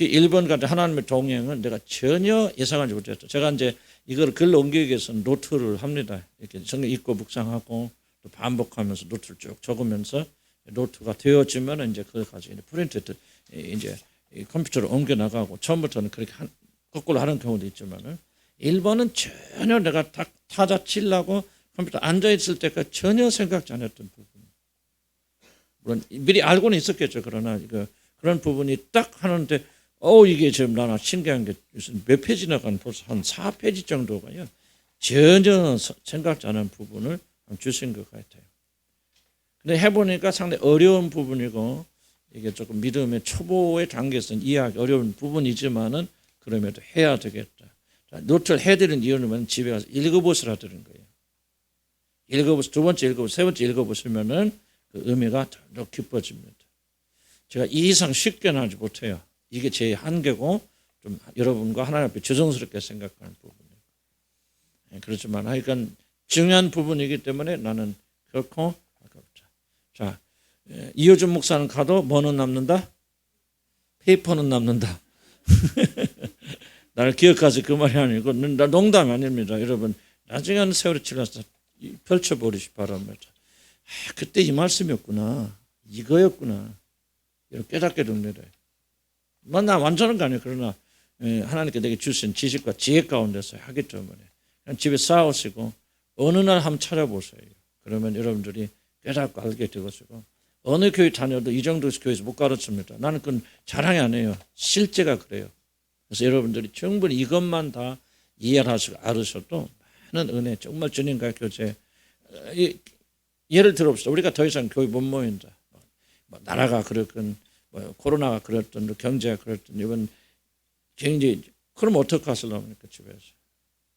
특히 1번 같은 하나님의 동행은 내가 전혀 예상하지 못했다. 제가 이제 이걸 글로 옮기기 위해서는 노트를 합니다. 이렇게 성경 읽고 묵상하고 또 반복하면서 노트를 쭉 적으면서 노트가 되어지면 이제 그걸 가지고 프린트 이제 컴퓨터로 옮겨 나가고 처음부터는 그렇게 거꾸로 하는 경우도 있지만은 1번은 전혀 내가 타자 치려고 컴퓨터 앉아있을 때까지 전혀 생각지 않았던 부분. 물론 미리 알고는 있었겠죠. 그러나 그런 부분이 딱 하는데 이게 지금 나나 신기한 게 몇 페이지나 간 벌써 한 4페이지 정도가요. 전혀 생각지 않은 부분을 주신 것 같아요. 근데 해보니까 상당히 어려운 부분이고 이게 조금 믿음의 초보의 단계에서는 이해하기 어려운 부분이지만은 그럼에도 해야 되겠다. 노트를 해드린 이유는 집에 가서 읽어보시라 드린 거예요. 두 번째 읽어보시고 세 번째 읽어보시면은 그 의미가 더 깊어집니다. 제가 이 이상 쉽게는 하지 못해요. 이게 제 한계고 좀 여러분과 하나님 앞에 죄송스럽게 생각하는 부분이에요. 그렇지만 하여간 중요한 부분이기 때문에 나는 결코 아깝다. 자, 이효준 목사는 가도 뭐는 남는다? 페이퍼는 남는다. 나를 기억하지 그 말이 아니고 농담 아닙니다. 여러분 나중에 한 세월이 지나서 펼쳐버리시 바랍니다. 그때 이 말씀이었구나. 이거였구나. 이렇게 깨닫게 됩니다. 나 완전한 거 아니에요. 그러나 하나님께 내게 주신 지식과 지혜 가운데서 하기 때문에 그냥 집에 싸우시고 어느 날 한번 찾아보세요. 그러면 여러분들이 깨닫고 알게 되시고 어느 교회 다녀도 이 정도 교회에서 못 가르칩니다. 나는 그건 자랑이 아니에요. 실제가 그래요. 그래서 여러분들이 충분히 이것만 다 이해하시고 알으셔도 많은 은혜, 정말 주님과의 교제. 예를 들어봅시다. 우리가 더 이상 교회 못 모인다. 나라가 그렇건 코로나가 그랬던 경제가 그랬던 이번 굉장히 그럼 어떻게 하시려니까 집에서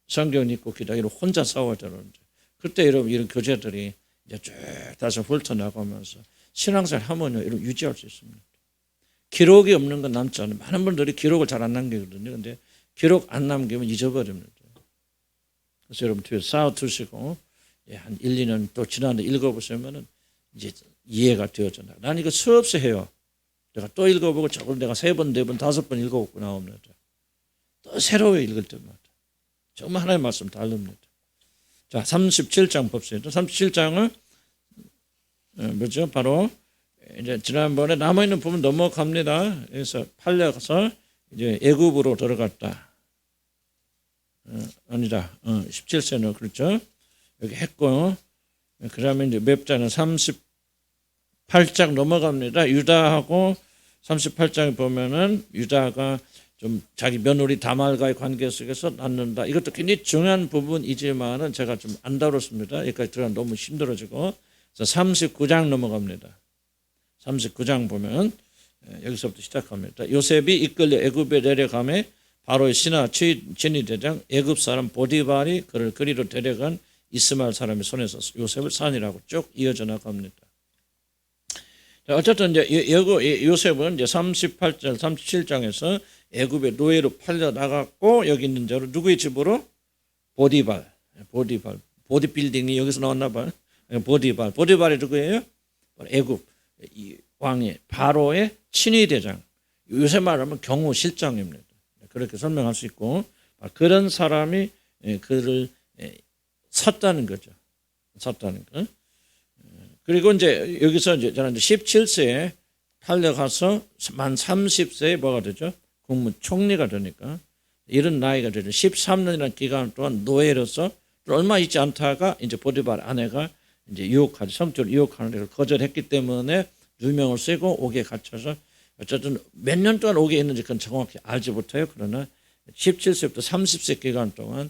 성경 읽고 기도하기로 혼자 싸워야 되는데 그때 여러분 이런 교제들이 이제 쭉 다시 훑어나가면서 신앙생활 하면요 이런 유지할 수 있습니다. 기록이 없는 건 남지 않아요. 많은 분들이 기록을 잘 안 남기거든요. 근데 기록 안 남기면 잊어버립니다. 그래서 여러분 뒤에 쌓아두시고 한 1, 2년 또 지나는데 읽어보시면은 이제 이해가 되어져요. 난 이거 수없이 해요. 내가 또 읽어보고 저걸 내가 3번, 4번, 5번 읽어보고 나옵니다. 또 새로워 읽을 때마다. 정말 하나님의 말씀 다릅니다. 자, 37장 봅시다. 37장을 뭐죠? 바로 이제 지난번에 남아있는 부분 넘어갑니다. 그래서 팔려서 이제 애굽으로 들어갔다. 아니다. 17세는 그렇죠. 여기 했고 그 다음에 이제 맵자는 38장 넘어갑니다. 유다하고 38장에 보면은 유다가 좀 자기 며느리 다말과의 관계 속에서 낳는다. 이것도 굉장히 중요한 부분이지만은 제가 좀 안 다뤘습니다. 여기까지 들어가면 너무 힘들어지고. 그래서 39장 넘어갑니다. 39장 보면 여기서부터 시작합니다. 요셉이 이끌려 애굽에 내려가매 바로의 신하 진위대장 애굽 사람 보디발이 그를 그리로 데려간 이스마엘 사람의 손에서 요셉을 산이라고 쭉 이어져 나갑니다. 어쨌든 이제 요셉은 이제 38장, 37장에서 애굽의 노예로 팔려 나갔고 여기 있는 자로 누구의 집으로? 보디발, 보디빌딩이 여기서 나왔나 봐요. 보디발이 누구예요? 애굽 왕의 바로의 친위 대장. 요새 말하면 경호 실장입니다. 그렇게 설명할 수 있고 그런 사람이 그를 샀다는 거죠. 샀다는 거. 그리고 이제 여기서 이제 저는 17세에 팔려가서 만 30세에 뭐가 되죠? 국무총리가 되니까 이런 나이가 되죠. 13년이라는 기간 동안 노예로서 얼마 있지 않다가 이제 보디발 아내가 이제 유혹하지 성적으로 유혹하는 데를 거절했기 때문에 누명을 쓰고 옥에 갇혀서 어쨌든 몇 년 동안 옥에 있는지 그건 정확히 알지 못해요. 그러나 17세부터 30세 기간 동안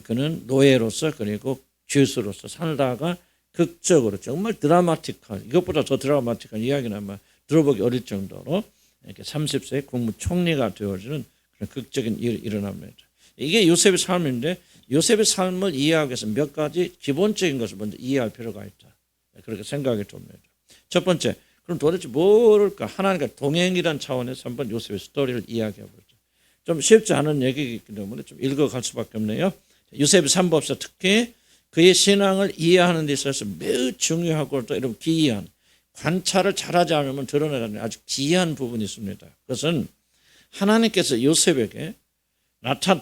그는 노예로서 그리고 죄수로서 살다가 극적으로 정말 드라마틱한 이것보다 더 드라마틱한 이야기는 아마 들어보기 어릴 정도로 이렇게 30세 국무총리가 되어지는 그런 극적인 일이 일어납니다. 이게 요셉의 삶인데 요셉의 삶을 이해하기 위해서 몇 가지 기본적인 것을 먼저 이해할 필요가 있다. 그렇게 생각이 듭니다. 첫 번째, 그럼 도대체 뭘까? 하나님과 동행이라는 차원에서 한번 요셉의 스토리를 이야기해보죠. 좀 쉽지 않은 얘기이기 때문에 좀 읽어갈 수밖에 없네요. 요셉의 삶법서 특히 그의 신앙을 이해하는 데 있어서 매우 중요하고 또 이런 기이한 관찰을 잘하지 않으면 드러나는 아주 기이한 부분이 있습니다. 그것은 하나님께서 요셉에게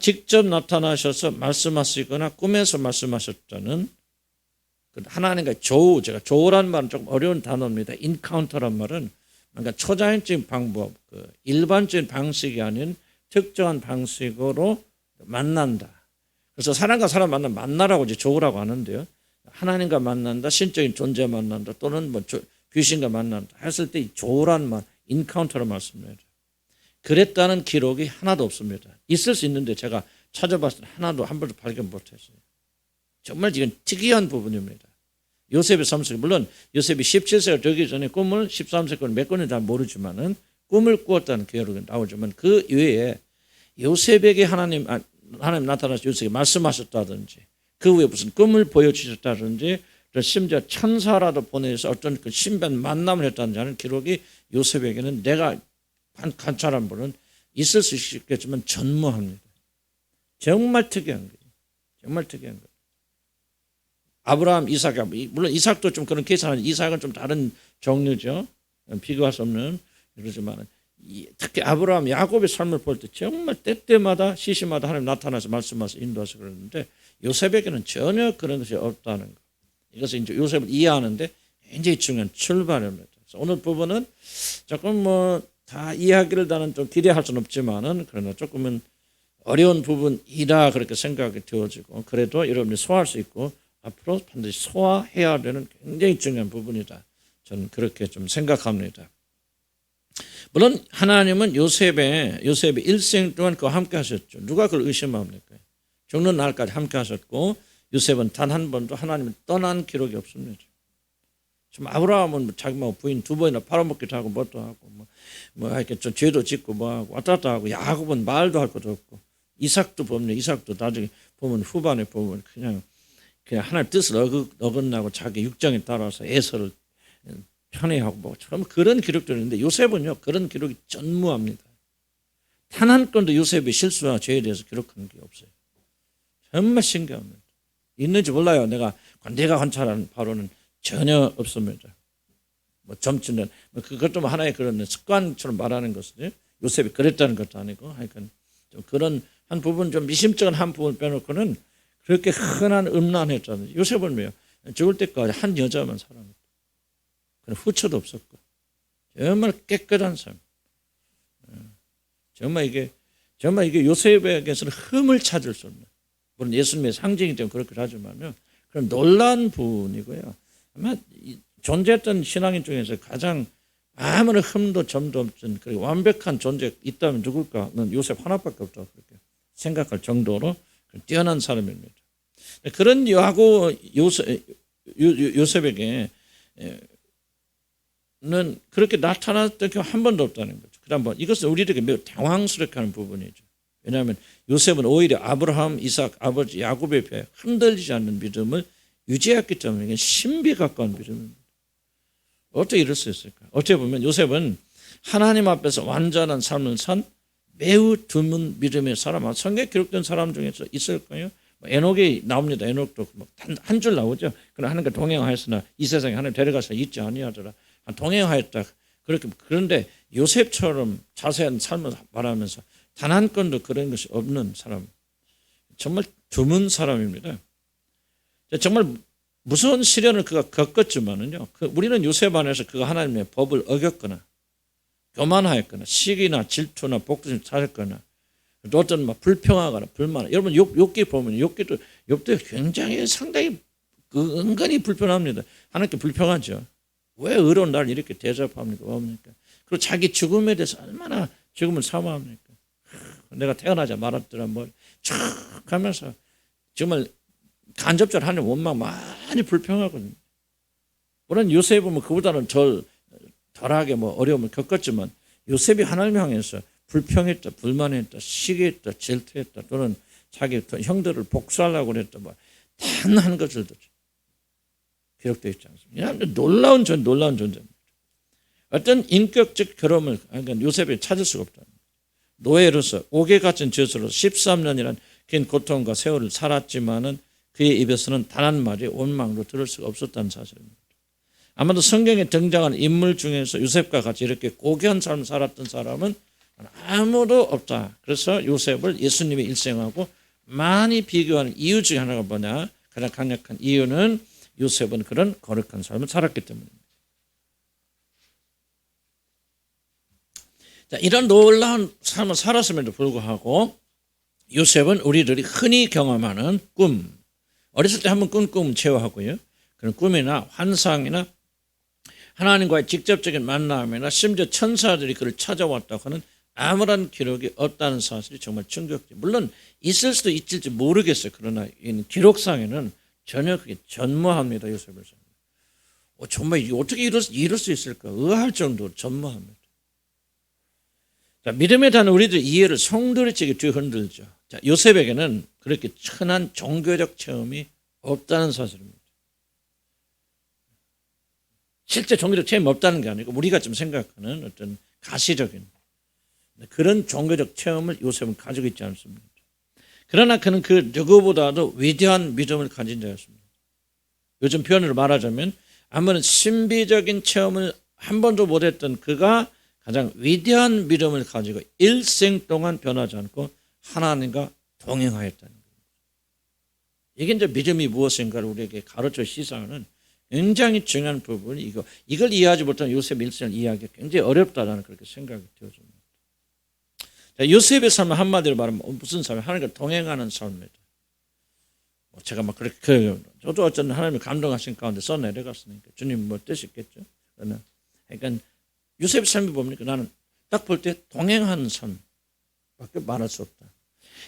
직접 나타나셔서 말씀하시거나 꿈에서 말씀하셨다는 하나님과 조우, 제가 조우란 말은 조금 어려운 단어입니다. 인카운터란 말은 그러니까 초자연적인 방법, 일반적인 방식이 아닌 특정한 방식으로 만난다. 그래서 사람과 사람 만나라고 이제 조우라고 하는데요. 하나님과 만난다, 신적인 존재 만난다, 또는 뭐 귀신과 만난다 했을 때 조우란 말, 인카운터로 말씀드려요. 그랬다는 기록이 하나도 없습니다. 있을 수 있는데 제가 찾아봤을 때 하나도 한 번도 발견 못했어요. 정말 이건 특이한 부분입니다. 요셉의 삶속, 물론 요셉이 17세가 되기 전에 꿈을 13세권 몇 권인지 잘 모르지만은 꿈을 꾸었다는 기록이 나오지만 그 이외에 요셉에게 하나님 나타나서 요셉에게 말씀하셨다든지 그 후에 무슨 꿈을 보여주셨다든지 심지어 천사라도 보내서 어떤 그 신비한 만남을 했다든지 하는 기록이 요셉에게는 내가 관찰한 분은 있을 수 있겠지만 전무합니다. 정말 특이한 거예요. 정말 특이한 거예요. 아브라함, 이삭, 물론 이삭도 좀 그런 케이스는 이삭은 좀 다른 종류죠. 비교할 수 없는 그러지만 특히 아브라함, 야곱의 삶을 볼 때 정말 때때마다 시시마다 하나님 나타나서 말씀하셔서 인도하셔서 그러는데 요셉에게는 전혀 그런 것이 없다는 것. 이것을 이제 요셉을 이해하는데 굉장히 중요한 출발입니다. 그래서 오늘 부분은 조금 다 이해하기를 나는 좀 기대할 수는 없지만은 그러나 조금은 어려운 부분이라 그렇게 생각이 되어지고 그래도 여러분이 소화할 수 있고 앞으로 반드시 소화해야 되는 굉장히 중요한 부분이다. 저는 그렇게 좀 생각합니다. 물론 하나님은 요셉의 일생 동안 그와 함께 하셨죠. 누가 그걸 의심합니까? 죽는 날까지 함께 하셨고 요셉은 단 한 번도 하나님을 떠난 기록이 없습니다. 지금 아브라함은 자기 부인 두 번이나 팔아먹기도 하고 뭣도 하고 이렇게 좀 죄도 짓고 하고 왔다 갔다 하고 야곱은 말도 할 것도 없고 이삭도 보면 이삭도 나중에 보면 후반에 보면 그냥 하나님 뜻을 어긋나고 자기 육정에 따라서 에서를 편애하고 그런 기록들이 있는데 요셉은요 그런 기록이 전무합니다. 단 한 건도 요셉의 실수나 죄에 대해서 기록한 게 없어요. 정말 신기합니다. 있는지 몰라요. 내가 관찰하는 바로는 전혀 없습니다. 점치는 그것도 하나의 그런 습관처럼 말하는 것은 요셉이 그랬다는 것도 아니고 하여간 좀 그런 한 부분 좀 미심쩍은 한 부분 빼놓고는 그렇게 흔한 음란했잖아요. 요셉은 왜요? 죽을 때까지 한 여자만 사랑했고 후처도 없었고 정말 깨끗한 삶. 정말 이게 요셉에게서는 흠을 찾을 수 없는 물론 예수님의 상징이 때문에 그렇게 하지만요. 그런 놀라운 분이고요. 아마 존재했던 신앙인 중에서 가장 아무런 흠도 점도 없던 그리고 완벽한 존재가 있다면 누굴까는 요셉 하나밖에 없다고 그렇게 생각할 정도로 뛰어난 사람입니다. 그런 요셉에게는 그렇게 나타났던 게 한 번도 없다는 거죠. 그다음 이것은 우리에게 매우 당황스럽게 하는 부분이죠. 왜냐하면 요셉은 오히려 아브라함, 이삭, 아버지 야곱에 비해 흔들리지 않는 믿음을 유지했기 때문에 이게 신비에 가까운 믿음입니다. 어떻게 이럴 수 있을까? 어떻게 보면 요셉은 하나님 앞에서 완전한 삶을 산 매우 드문 믿음의 사람, 성경에 기록된 사람 중에서 있을 거예요. 에녹이 나옵니다. 에녹도 한 줄 나오죠. 그러나 하나님과 동행하였으나 이 세상에 하나님 데려가서 있지 아니하더라. 동행하였다. 그런데 요셉처럼 자세한 삶을 말하면서 단 한 건도 그런 것이 없는 사람. 정말 드문 사람입니다. 정말 무서운 시련을 그가 겪었지만은요. 우리는 요셉 안에서 그가 하나님의 법을 어겼거나 교만하였거나 시기나 질투나 복수를 찾았거나 또 어떤 불평하거나 불만. 여러분 욥기 보면 욥기도 굉장히 상당히 은근히 불편합니다. 하나님께 불평하죠. 왜 의로운 날 이렇게 대접합니까? 뭡니까? 그리고 자기 죽음에 대해서 얼마나 죽음을 사모합니까? 내가 태어나자 말았더라 촥 하면서 정말 간접적으로 하나님 원망 많이 불평하거든요. 물론 요셉은 그보다는 덜하게 어려움을 겪었지만 요셉이 하나님 향해서 불평했다, 불만했다, 시기했다, 질투했다 또는 자기 형들을 복수하려고 그랬다 단 한 것들도 기록되어 있지 않습니다. 놀라운 존재입니다. 어떤 인격적 결함을 요셉이 찾을 수가 없다. 노예로서 옥에 갇힌 죄수로 13년이라는 긴 고통과 세월을 살았지만은 그의 입에서는 단 한 마디 원망도 들을 수가 없었다는 사실입니다. 아마도 성경에 등장하는 인물 중에서 요셉과 같이 이렇게 고귀한 삶을 살았던 사람은 아무도 없다. 그래서 요셉을 예수님의 일생하고 많이 비교하는 이유 중에 하나가 뭐냐? 가장 강력한 이유는 요셉은 그런 거룩한 삶을 살았기 때문입니다. 자, 이런 놀라운 삶을 살았음에도 불구하고 요셉은 우리들이 흔히 경험하는 꿈, 어렸을 때 한번 꾼 꿈은 제외하고요. 그런 꿈이나 환상이나 하나님과의 직접적인 만남이나 심지어 천사들이 그를 찾아왔다고 하는 아무런 기록이 없다는 사실이 정말 충격적이에요. 물론 있을 수도 있을지 모르겠어요. 그러나 기록상에는 전혀 그게 전무합니다. 요셉을. 정말 이게 어떻게 이럴 수 있을까 의아할 정도로 전무합니다. 자, 믿음에 대한 우리들 이해를 송두리째 뒤흔들죠. 자, 요셉에게는 그렇게 천한 종교적 체험이 없다는 사실입니다. 실제 종교적 체험이 없다는 게 아니고 우리가 좀 생각하는 어떤 가시적인 그런 종교적 체험을 요셉은 가지고 있지 않습니다. 그러나 그는 그 누구보다도 위대한 믿음을 가진 자였습니다. 요즘 표현으로 말하자면 아무런 신비적인 체험을 한 번도 못했던 그가 가장 위대한 믿음을 가지고 일생 동안 변하지 않고 하나님과 동행하였다는 겁니다. 이게 이제 믿음이 무엇인가를 우리에게 가르쳐 시사하는 굉장히 중요한 부분이 이걸 이해하지 못한 요셉 일생을 이해하기 굉장히 어렵다라는 그렇게 생각이 되어집니다. 자, 요셉의 삶은 한마디로 말하면 무슨 삶이에요? 하나님과 동행하는 삶입니다. 제가 막 그렇게 저도 어쩐 하나님이 감동하신 가운데 써내려갔으니까 주님 뭐 뜻이겠죠. 그러니까 요셉의 삶이 뭡니까? 나는 딱 볼 때 동행하는 삶밖에 말할 수 없다.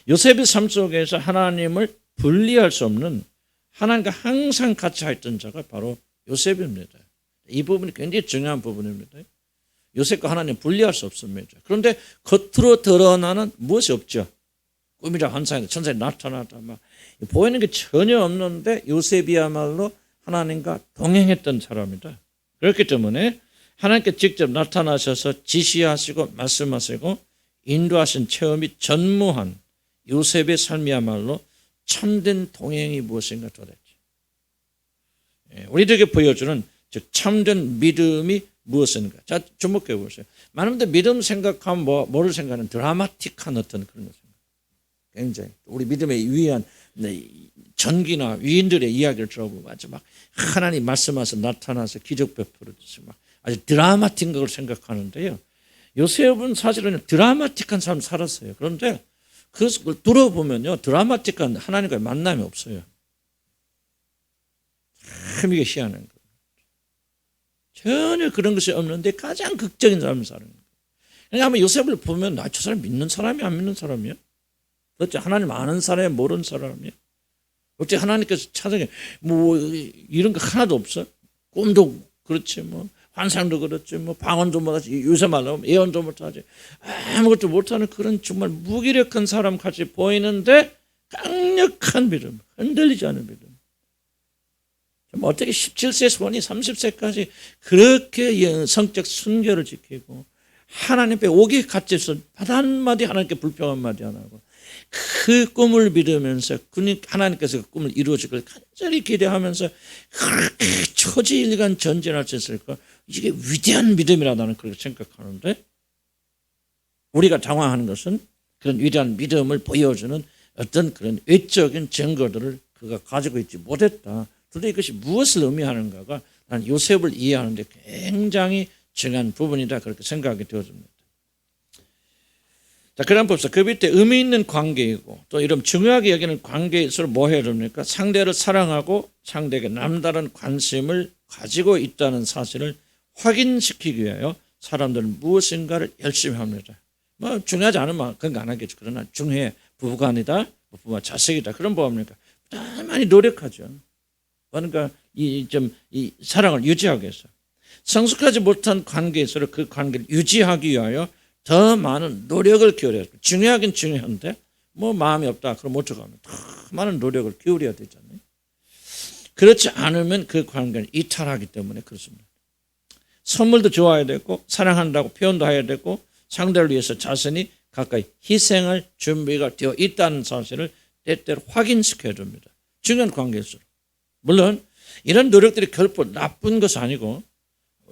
요셉의 삶 속에서 하나님을 분리할 수 없는 하나님과 항상 같이 했던 자가 바로 요셉입니다. 이 부분이 굉장히 중요한 부분입니다. 요셉과 하나님 분리할 수 없습니다. 그런데 겉으로 드러나는 무엇이 없죠. 꿈이라 환상이라 천사에 나타나다 막 보이는 게 전혀 없는데 요셉이야말로 하나님과 동행했던 사람이다. 그렇기 때문에 하나님께 직접 나타나셔서 지시하시고 말씀하시고 인도하신 체험이 전무한 요셉의 삶이야말로 참된 동행이 무엇인가 도대체. 우리들에게 보여주는 즉 참된 믿음이 무엇인가. 자, 주목해 보세요. 많은 분들 믿음 생각하면 뭐를 생각하는 드라마틱한 어떤 그런 것 생각. 굉장히 우리 믿음에 유의한 전기나 위인들의 이야기를 들어보면 아주 막 하나님 말씀하셔서 나타나서 기적 베풀어주시고 막 아주 드라마틱한 걸 생각하는데요. 요셉은 사실은 드라마틱한 삶을 살았어요. 그런데 그걸 들어보면요, 드라마틱한 하나님과의 만남이 없어요. 참 이게 희한한 거예요. 전혀 그런 것이 없는데 가장 극적인 삶을 사는 거예요. 그러니까 한번 요셉을 보면 저 사람 믿는 사람이 안 믿는 사람이야? 어째 하나님 아는 사람이 모르는 사람이야? 어째 하나님께서 찾아내 뭐 이런 거 하나도 없어? 꿈도 그렇지 뭐 환상도 그렇지 뭐 방언도 못하지 요새 말로 예언도 못하지 아무것도 못하는 그런 정말 무기력한 사람 같이 보이는데 강력한 믿음, 흔들리지 않은 믿음. 어떻게 17세에서 보니 30세까지 그렇게 성적 순결을 지키고 하나님 앞에 오기 갇혀서 한마디 하나님께 불평한 마디 안 하고 그 꿈을 믿으면서 하나님께서 그 꿈을 이루어지길 간절히 기대하면서 그렇게 초지일간 전진할 수 있을까? 이게 위대한 믿음이라 나는 그렇게 생각하는데 우리가 당황하는 것은 그런 위대한 믿음을 보여주는 어떤 그런 외적인 증거들을 그가 가지고 있지 못했다. 그런데 이것이 무엇을 의미하는가가 난 요셉을 이해하는 데 굉장히 중요한 부분이다 그렇게 생각이 되어집니다. 자, 그다음 봅시다. 그 밑에 의미 있는 관계이고 또 이런 중요하게 여기는 관계에서 뭐 해야 됩니까? 상대를 사랑하고 상대에게 남다른 관심을 가지고 있다는 사실을 확인시키기 위하여 사람들은 무엇인가를 열심히 합니다. 뭐 중요하지 않으면 그런 거 안 하겠죠. 그러나 중요해. 부부간이다, 부부와 자식이다. 그럼 뭐 합니까? 많이 노력하죠. 그러니까 이 사랑을 유지하기 위해서. 성숙하지 못한 관계에서 그 관계를 유지하기 위하여 더 많은 노력을 기울여야 돼요. 중요하긴 중요한데 뭐 마음이 없다. 그럼 어떡하면 더 많은 노력을 기울여야 되잖아요. 그렇지 않으면 그 관계를 이탈하기 때문에 그렇습니다. 선물도 좋아야 되고 사랑한다고 표현도 해야 되고 상대를 위해서 자신이 가까이 희생할 준비가 되어 있다는 사실을 때때로 확인시켜야 됩니다. 중요한 관계일수록. 물론 이런 노력들이 결코 나쁜 것은 아니고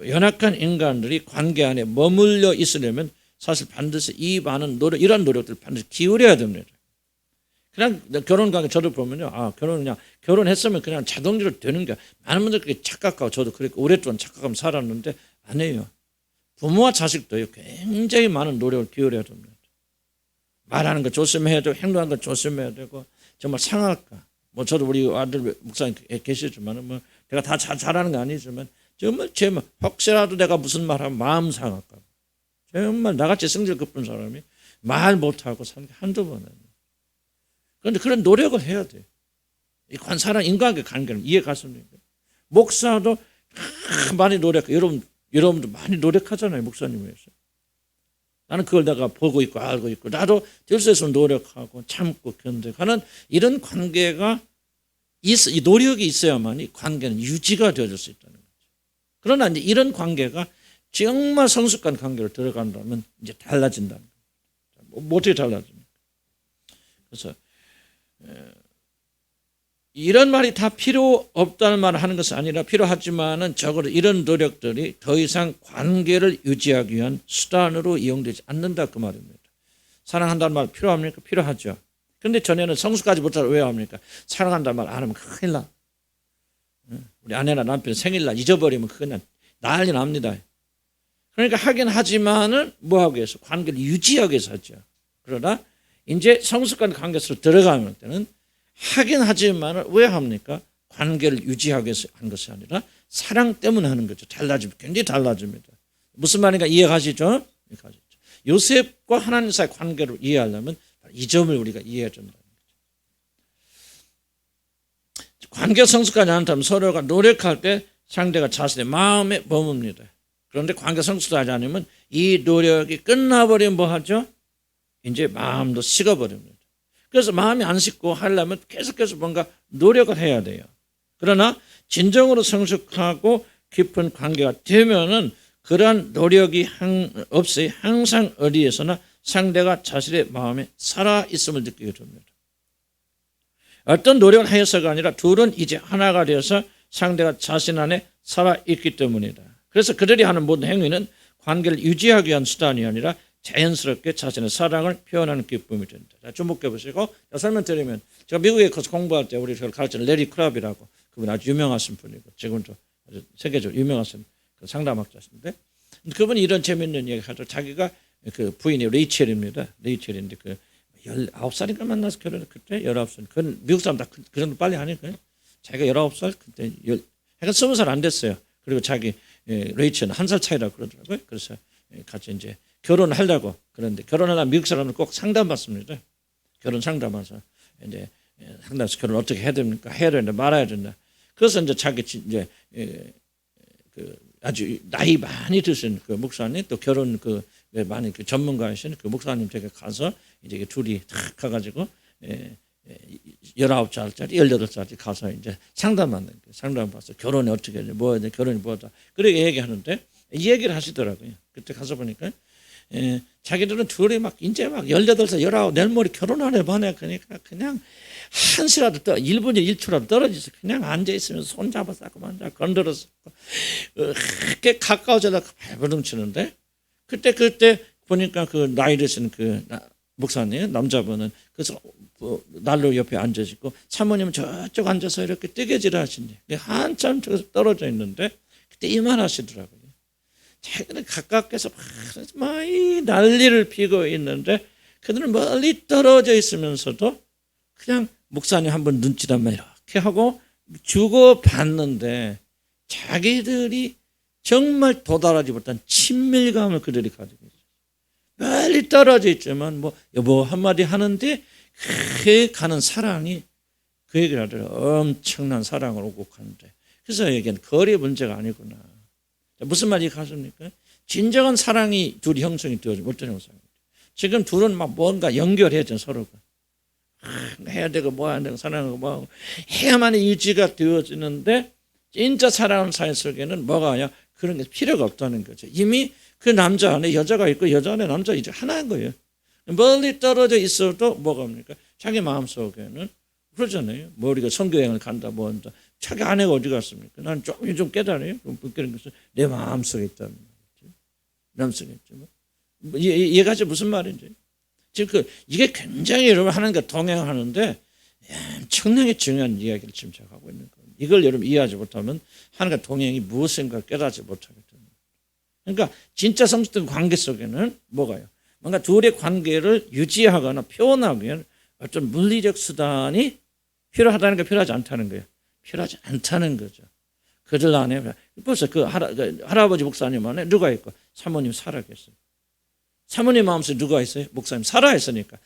연약한 인간들이 관계 안에 머물러 있으려면 사실 반드시 이 많은 노력, 이런 노력들을 반드시 기울여야 됩니다. 그냥 결혼 관계 저를 보면요. 결혼 그냥 결혼했으면 그냥 자동적으로 되는 게 많은 분들 그렇게 착각하고 저도 그렇게 오랫동안 착각하면 살았는데 아니에요. 부모와 자식도요. 굉장히 많은 노력을 기울여야 됩니다. 말하는 거 조심해야 되고 행동하는 거 조심해야 되고 정말 상할까. 뭐 저도 우리 아들 목사님 계시지만 뭐 내가 다 잘하는 거 아니지만 정말 제발 혹시라도 내가 무슨 말하면 마음 상할까. 정말 나같이 성질 급한 사람이 말 못하고 사는 게 한두 번 아니에요. 그런데 그런 노력을 해야 돼요. 이 사람 인간관계 관계는 이해 가십니까? 목사도 많이 노력해. 여러분도 많이 노력하잖아요. 목사님 위해서. 나는 그걸 내가 보고 있고 알고 있고 나도 될 수 있으면 노력하고 참고 견뎌가는 이런 관계가 이 노력이 있어야만 이 관계는 유지가 되어질 수 있다는 거죠. 그러나 이제 이런 관계가 정말 성숙한 관계로 들어간다면 이제 달라진다는 거죠. 뭐 어떻게 달라집니까? 그래서 이런 말이 다 필요 없다는 말을 하는 것은 아니라 필요하지만은 적어도 이런 노력들이 더 이상 관계를 유지하기 위한 수단으로 이용되지 않는다 그 말입니다. 사랑한다는 말 필요합니까? 필요하죠. 그런데 전에는 성숙하지 못하고 왜 합니까? 사랑한다는 말 안 하면 큰일 나. 우리 아내나 남편 생일날 잊어버리면 그건 난리 납니다. 그러니까 하긴 하지만은 뭐하기 위해서 관계를 유지하기 위해서 하죠. 그러나 이제 성숙한 관계 속으로 들어가는 때는 하긴 하지만 왜 합니까? 관계를 유지하기 위해서 한 것이 아니라 사랑 때문에 하는 거죠. 굉장히 달라집니다. 무슨 말인가 이해가시죠? 요셉과 하나님 사이의 관계를 이해하려면 이 점을 우리가 이해해야 된다는 거죠. 관계 성숙하지 않다면 서로가 노력할 때 상대가 자신의 마음에 머뭅니다. 그런데 관계 성숙하지 않으면 이 노력이 끝나버리면 뭐 하죠? 이제 마음도 식어버립니다. 그래서 마음이 안 식고 하려면 계속해서 뭔가 노력을 해야 돼요. 그러나 진정으로 성숙하고 깊은 관계가 되면은 그러한 노력이 없이 항상 어디에서나 상대가 자신의 마음에 살아있음을 느끼게 됩니다. 어떤 노력을 해서가 아니라 둘은 이제 하나가 되어서 상대가 자신 안에 살아있기 때문이다. 그래서 그들이 하는 모든 행위는 관계를 유지하기 위한 수단이 아니라 자연스럽게 자신의 사랑을 표현하는 기쁨이 된다. 자, 주목해 보시고 설명드리면 제가 미국에 가서 공부할 때 우리 저를 가르치는 레리 크랍이라고 그분 아주 유명하신 분이고 지금도 아주 세계적으로 유명하신 그 상담학자신데 그분이 이런 재밌는 얘기 하죠. 자기가 그 부인이 레이첼입니다. 레이첼인데 그 19살인가 만나서 결혼을 그때 19살. 그건 미국 사람 다 그 정도 빨리 하니까요. 자기가 19살 그때 약간 20살 안 됐어요. 그리고 자기 레이첼은 1살 차이라고 그러더라고요. 그래서 같이 이제 결혼하려고 그런데 결혼하려면 미국 사람은 꼭 상담받습니다. 결혼 상담해서 이제 상담해서 결혼 어떻게 해야 됩니까? 해야 된다, 말아야 된다. 그래서 이제 자기 이제 그 아주 나이 많이 드신 그 목사님 또 결혼 그 많이 그 전문가이신 그 목사님 댁에 가서 이제 둘이 탁 가가지고 19살짜리 18살짜리 가서 이제 상담받는 거예요. 상담받아서 결혼이 어떻게 해야 돼? 뭐 해야 돼? 결혼이 뭐다? 그렇게 얘기하는데 이 얘기를 하시더라고요. 그때 가서 보니까 자기들은 둘이 막 이제 막 18살, 19 내일 모레 결혼하네 봐네. 그러니까 그냥 한시라도 1분에 1초라도 떨어져서 그냥 앉아있으면서 손잡아서 만져 건드려서 그렇게 가까워져서 발버둥 치는데 그때 보니까 그 나이 드신 그 목사님 남자분은 그래서 난로 옆에 앉아있고 사모님은 저쪽 앉아서 이렇게 뜨개질을 하신대. 한참 저기서 떨어져 있는데 그때 이 말 하시더라고요. 자기는 가깝게서 많이 난리를 피고 있는데 그들은 멀리 떨어져 있으면서도 그냥 목사님 한번 눈짓 한번 이렇게 하고 주고받는데 자기들이 정말 도달하지 못한 친밀감을 그들이 가지고 있어요. 멀리 떨어져 있지만 뭐 여보 한마디 하는데 그 가는 사랑이 그 얘기를 하더라고요. 엄청난 사랑을 오고 가는데 그래서 얘기는 거리 문제가 아니구나. 무슨 말이 가십니까? 진정한 사랑이 둘이 형성이 되어지 어떤 형성입니다. 지금 둘은 막 뭔가 연결해야죠 서로가. 해야 되고 뭐 해야 되고 사랑하고 뭐 하고 해야만이 유지가 되어지는데 진짜 사랑하는 사이 속에는 뭐가 아니야 그런 게 필요가 없다는 거죠. 이미 그 남자 안에 여자가 있고 여자 안에 남자 이제 하나인 거예요. 멀리 떨어져 있어도 뭐가 옵니까? 자기 마음속에는 그러잖아요. 뭐 우리가 선교여행을 간다 뭐 한다. 자기 아내가 어디 갔습니까? 난 좀 깨달아요. 그런 것은 내 마음속에 있다는 거죠. 마음속에 있죠. 이해가지 무슨 말인지. 지금 이게 굉장히 여러분 하나님과 동행하는데 엄청나게 중요한 이야기를 지금 제가 하고 있는 거예요. 이걸 여러분 이해하지 못하면 하나님과 동행이 무엇인가 깨닫지 못하게 됩니다. 그러니까 진짜 성숙된 관계 속에는 뭐가요? 뭔가 둘의 관계를 유지하거나 표현하기 위한 어떤 물리적 수단이 필요하다는 게 필요하지 않다는 거예요. 필요하지 않다는 거죠. 그들 안에 벌써 그 할아버지 목사님 안에 누가 있고 사모님 살아계어요. 사모님 마음속에 누가 있어요? 목사님 살아있으니까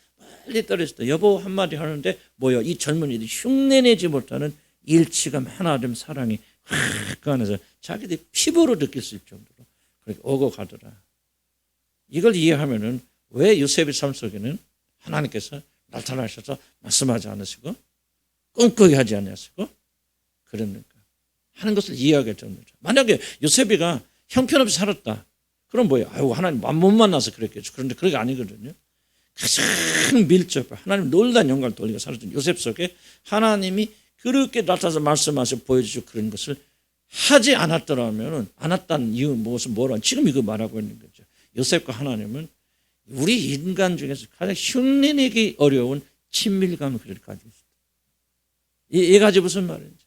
빨리 떨어질 때 여보 한마디 하는데 뭐요? 이 젊은이들이 흉내내지 못하는 일치감 하나됨 사랑이 그 안에서 자기들이 피부로 느낄 수 있을 정도로 그렇게 오고 가더라. 이걸 이해하면은 왜 요셉의 삶 속에는 하나님께서 나타나셔서 말씀하지 않으시고 꼼꼼히 하지 않으시고 그럽니까? 하는 것을 이해하게 됩니다. 만약에 요셉이가 형편없이 살았다. 그럼 뭐예요? 아유, 하나님 못 만나서 그랬겠죠. 그런데 그게 아니거든요. 가장 밀접해. 하나님 놀란 영광을 돌리고 살았던 요셉 속에 하나님이 그렇게 나타나서 말씀하셔 보여주시고 그런 것을 하지 않았더라면 않았다는 이유 무엇은 뭐라 지금 이거 말하고 있는 거죠. 요셉과 하나님은 우리 인간 중에서 가장 흉내내기 어려운 친밀감을 그렇게 가지고 있습니다. 이해가지 무슨 말인지.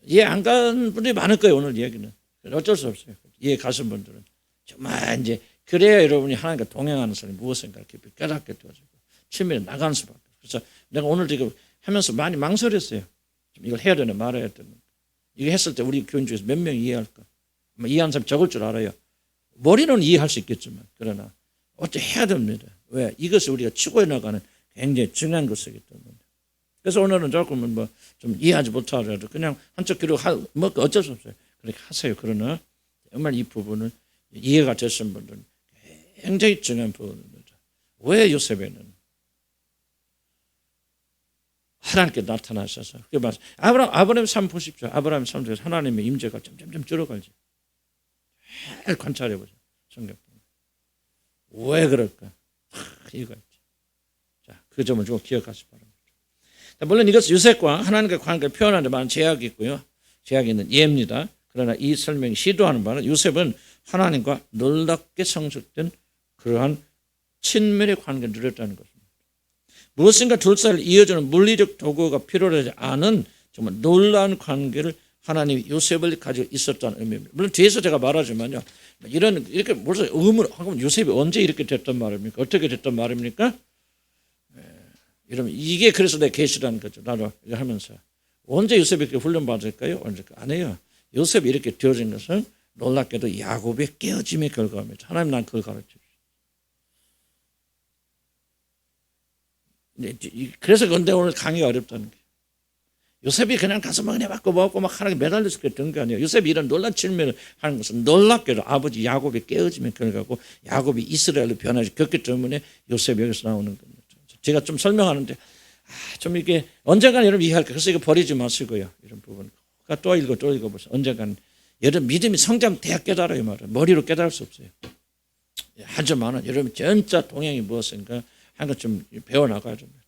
이해 안 가는 분들이 많을 거예요. 오늘 이야기는. 어쩔 수 없어요. 이해 가신 분들은. 정말 이제 그래야 여러분이 하나님과 동행하는 사람이 무엇인가 이렇게 깨닫게 되어지고 친밀에 나가는 수밖에. 그래서 내가 오늘 지금 하면서 많이 망설였어요. 이걸 해야 되나 말아야 되나. 이거 했을 때 우리 교인 중에서 몇 명이 이해할까? 이해하는 사람 적을 줄 알아요. 머리는 이해할 수 있겠지만 그러나 어떻게 해야 됩니다. 왜? 이것을 우리가 추구해 나가는 굉장히 중요한 것이기 때문에. 그래서 오늘은 조금은 뭐 좀 이해하지 못하더라도 그냥 한쪽 귀로 뭐 어쩔 수 없어요. 그렇게 하세요. 그러나 정말 이 부분을 이해가 되신 분들은 굉장히 중요한 부분입니다. 왜 요셉에는 하나님께 나타나셔서 그게 맞아요. 아브라함 삶 보십시오. 아브라함 삶 속에서 하나님의 임재가 점점 줄어가죠. 잘 관찰해 보세요. 성경 보면 왜 그럴까? 이유가 있죠. 자, 그 점을 좀 기억하시기 바랍니다. 물론 이것은 요셉과 하나님과 관계를 표현하는 데 많은 제약이 있고요. 제약이 있는 예입니다. 그러나 이 설명이 시도하는 바는 요셉은 하나님과 놀랍게 성숙된 그러한 친밀의 관계를 누렸다는 것입니다. 무엇인가 둘 사이를 이어주는 물리적 도구가 필요하지 않은 정말 놀라운 관계를 하나님이 요셉을 가지고 있었다는 의미입니다. 물론 뒤에서 제가 말하지만요. 이렇게 무슨 의문을 하면 요셉이 언제 이렇게 됐단 말입니까? 어떻게 됐단 말입니까? 이러면 이게 그래서 내 계시라는 거죠. 나도 이거 하면서 언제 요셉이 이렇게 훈련받을까요? 언제 안 해요. 요셉이 이렇게 되어진 것은 놀랍게도 야곱의 깨어짐의 결과입니다. 하나님 난 그걸 가르쳐 주시죠. 그래서 근데 오늘 강의가 어렵다는 게 요셉이 그냥 가서 막 그냥 맞고 먹고 막 하나님 매달려서 된 게 아니에요. 요셉이 이런 놀란 질문을 하는 것은 놀랍게도 아버지 야곱의 깨어짐의 결과고 야곱이 이스라엘로 변화를 겪기 때문에 요셉이 여기서 나오는 겁니다. 제가 좀 설명하는데 좀 이게 언젠간 여러분 이해할 거예요. 그래서 이거 버리지 마시고요. 이런 부분 또 읽어보세요. 언젠간 여러분 믿음이 성장돼야 깨달아요. 말은 머리로 깨달을 수 없어요. 하지만 여러분 진짜 동행이 무엇인가 한 것 좀 배워나가야 됩니다.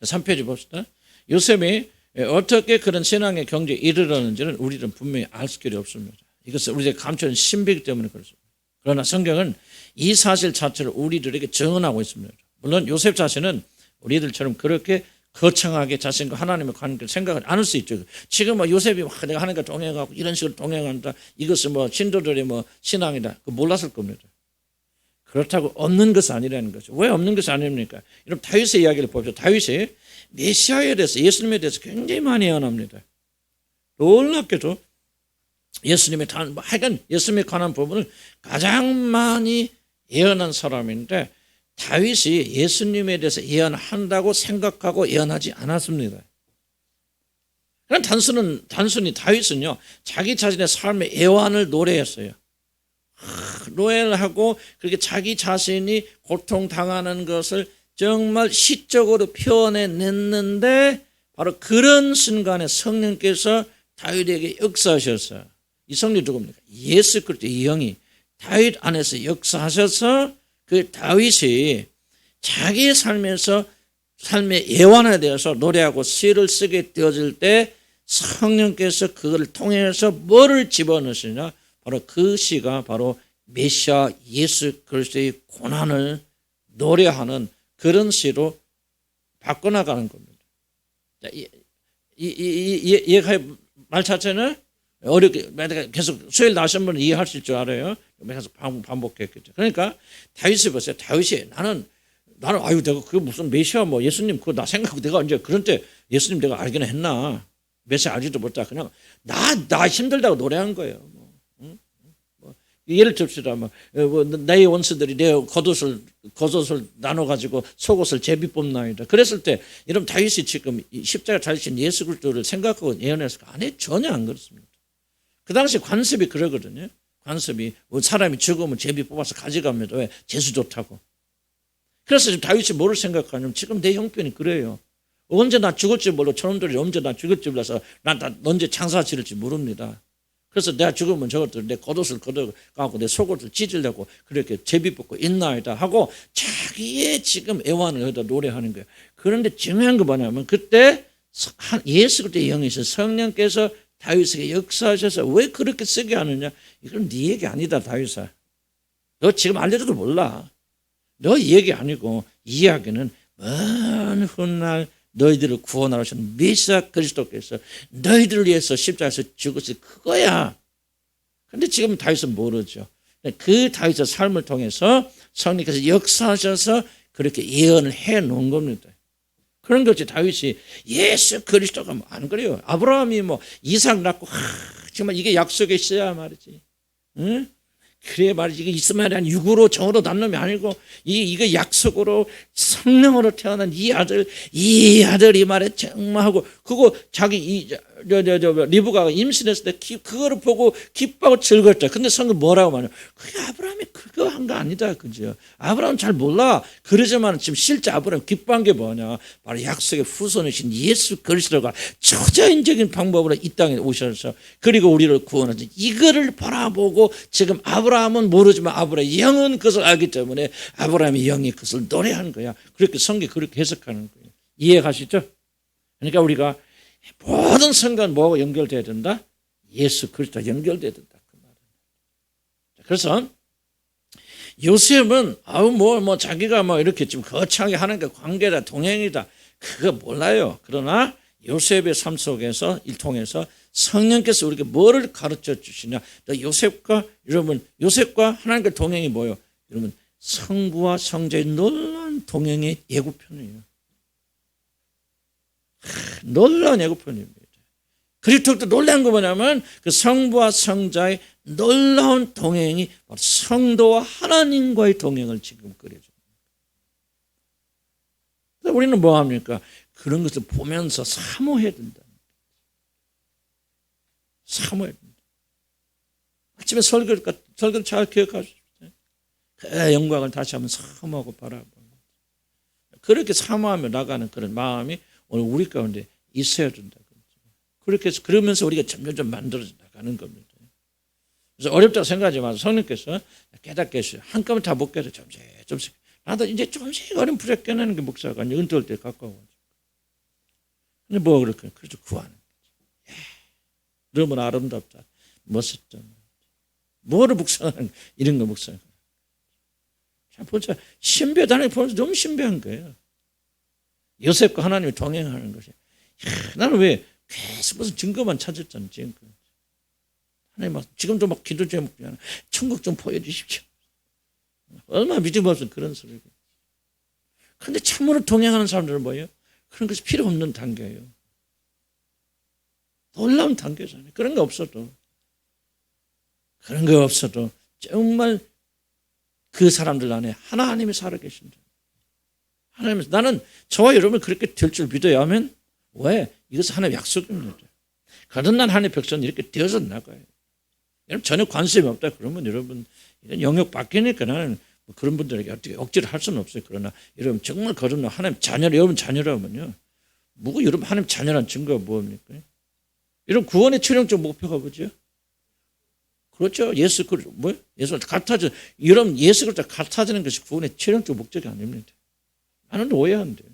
3페이지 봅시다. 요셉이 어떻게 그런 신앙의 경지에 이르렀는지는 우리는 분명히 알 길이 없습니다. 이것은 우리가 감추는 신비이기 때문에 그렇습니다. 그러나 성경은 이 사실 자체를 우리들에게 증언하고 있습니다. 물론 요셉 자신은 우리들처럼 그렇게 거창하게 자신과 하나님의 관계를 생각을 않을 수 있죠. 지금 뭐 요셉이 내가 하나님과 동행하고 이런 식으로 동행한다. 이것은 뭐 신도들의 뭐 신앙이다. 그거 몰랐을 겁니다. 그렇다고 없는 것은 아니라는 거죠. 왜 없는 것이 아닙니까? 여러분 다윗의 이야기를 보십시오. 다윗이 메시아에 대해서 예수님에 대해서 굉장히 많이 예언합니다. 놀랍게도 하여간 예수님에 관한 부분을 가장 많이 예언한 사람인데 다윗이 예수님에 대해서 예언한다고 생각하고 예언하지 않았습니다. 그냥 단순히 다윗은요 자기 자신의 삶의 애환을 노래했어요. 노래를 하고 그렇게 자기 자신이 고통당하는 것을 정말 시적으로 표현해냈는데 바로 그런 순간에 성령께서 다윗에게 역사하셔서 이 성령 누굽니까? 예수 그리스도의 영이 다윗 안에서 역사하셔서 그 다윗이 자기의 삶에서 삶의 예언에 대해서 노래하고 시를 쓰게 되어질 때 성령께서 그걸 통해서 뭐를 집어넣으시냐? 바로 그 시가 바로 메시아 예수 그리스도의 고난을 노래하는 그런 시로 바꿔나가는 겁니다. 말 자체는 어렵게 계속 수요일 나신 분은 이해하실 줄 알아요. 계속 반복했겠죠. 그러니까 다윗이 보세요. 다윗이 나는 아유 내가 그게 무슨 메시아 뭐 예수님 그거 나 생각하고 내가 이제 그런 때 예수님 내가 알기는 했나 메시아 알지도 못하 그냥 나 힘들다고 노래한 거예요. 예를 듭시다. 내 원수들이 내 겉옷을 나눠가지고 속옷을 제비 뽑나이다. 그랬을 때 이런 다윗이 지금 십자가 달리신 예수 그리스도를 생각하고 예언했을까? 아니 전혀 안 그렇습니다. 그 당시 관습이 그러거든요. 관습이 사람이 죽으면 제비 뽑아서 가져갑니다. 왜? 재수 좋다고. 그래서 지금 다윗이 뭐를 생각하냐면 지금 내 형편이 그래요. 언제 나 죽을지 몰라. 저놈들이 언제 나 죽을지 몰라서 난 언제 장사 지를지 모릅니다. 그래서 내가 죽으면 저것들 내 겉옷을 걷어가고 내 속옷을 찢으려고 그렇게 제비 뽑고 있나이다 하고 자기의 지금 애환을 여기다 노래하는 거예요. 그런데 중요한 거 뭐냐면 그때 예수 그리스도의 영이신 성령께서 다윗에게 역사하셔서 왜 그렇게 쓰게 하느냐. 이건 네 얘기 아니다 다윗아. 너 지금 알려줘도 몰라. 너 얘기 아니고 이 이야기는 먼 훗날 너희들을 구원하시는 메시아 그리스도께서 너희들을 위해서 십자가에서 죽으실 그거야. 그런데 지금 다윗은 모르죠. 그 다윗의 삶을 통해서 성령께서 역사하셔서 그렇게 예언을 해놓은 겁니다. 그런 것이 다윗이 예수 그리스도가 안 그래요. 아브라함이 이삭 낳고 정말 이게 약속이 있어야 말이지. 응? 그래 말이지. 이게 있으면 한 육으로 정으로 난 놈이 아니고 이게 약속으로 성령으로 태어난 이 아들이 말에 정말 하고 그거 자기 리브가가 임신했을 때 그거를 보고 기뻐하고 즐거웠죠. 근데 성경 뭐라고 말해요? 그게 아브라함이 그거 한 거 아니다. 그죠? 아브라함은 잘 몰라. 그러지만 지금 실제 아브라함 기뻐한 게 뭐냐? 바로 약속의 후손이신 예수 그리스도가 초자연적인 방법으로 이 땅에 오셔서 그리고 우리를 구원하신 이거를 바라보고 지금 아브라함은 모르지만 아브라함의 영은 그것을 알기 때문에 아브라함의 영이 그것을 노래하는 거야. 그렇게 성경 그렇게 해석하는 거예요. 이해가시죠? 그러니까 우리가 모든 성경은 뭐하고 연결돼야 된다? 예수 그리스도와 연결돼야 된다. 그 말은. 그래서 요셉은 자기가 이렇게 좀 거창하게 하는 게 관계다 동행이다. 그거 몰라요. 그러나 요셉의 삶 속에서 일통해서 성령께서 우리에게 뭐를 가르쳐 주시냐. 요셉과 하나님과 동행이 뭐예요? 여러분 성부와 성자의 놀라운 동행의 예고편이에요. 놀라운 예고편입니다. 그리고 또 놀라운 거 뭐냐면 그 성부와 성자의 놀라운 동행이 성도와 하나님과의 동행을 지금 그려줍니다. 우리는 뭐 합니까? 그런 것을 보면서 사모해야 된다. 사모해야 된다. 아침에 설교를 잘 기억하십시오. 그 영광을 다시 한번 사모하고 바라보는 그렇게 사모하며 나가는 그런 마음이 오늘 우리 가운데 있어야 된다. 그렇게 해서 그러면서 우리가 점점 만들어져 나가는 겁니다. 그래서 어렵다고 생각하지 마세요. 성령께서 깨닫게 해주세요. 한꺼번에 다 못 깨서 조금씩. 나도 이제 조금씩 어린 풀에 깨내는 게 목사가 아니라 은퇴할 때 가까워가지고. 근데 뭐 그렇게 그래서 구하는 거지. 너무 아름답다. 멋있다. 뭐를 묵상하는 이런 거 묵상하는 거야. 자, 보자. 신비하다는 게 보면서 너무 신비한 거예요. 요셉과 하나님이 동행하는 것이. 나는 왜 계속 무슨 증거만 찾았잖아. 증거. 하나님 지금도 기도 제목이잖아. 천국 좀 보여주십시오. 얼마나 믿음 없는 그런 소리고. 그런데 참으로 동행하는 사람들은 뭐예요? 그런 것이 필요 없는 단계예요. 놀라운 단계잖아요. 그런 거 없어도 정말 그 사람들 안에 하나님이 살아계신다. 하나님, 나는 저와 여러분 그렇게 될 줄 믿어야 하면 왜? 이것은 하나님의 약속입니다. 그런 난 하나님의 백성은 이렇게 되어서 나가요. 여러분 전혀 관심이 없다 그러면 여러분 이런 영역 바뀌니까 나는 그런 분들에게 어떻게 억지를 할 수는 없어요. 그러나 여러분 정말 그런 하나님 자녀 여러분 자녀라면요. 뭐 여러분 하나님 자녀란 증거가 뭡니까? 여러분 구원의 최종적 목표가 뭐죠? 그렇죠. 예수 그리스도 뭐예요? 예수 같아져. 여러분 예수 그리스도 같아지는 것이 구원의 최종적 목적이 아닙니다. 나는 오해한대요.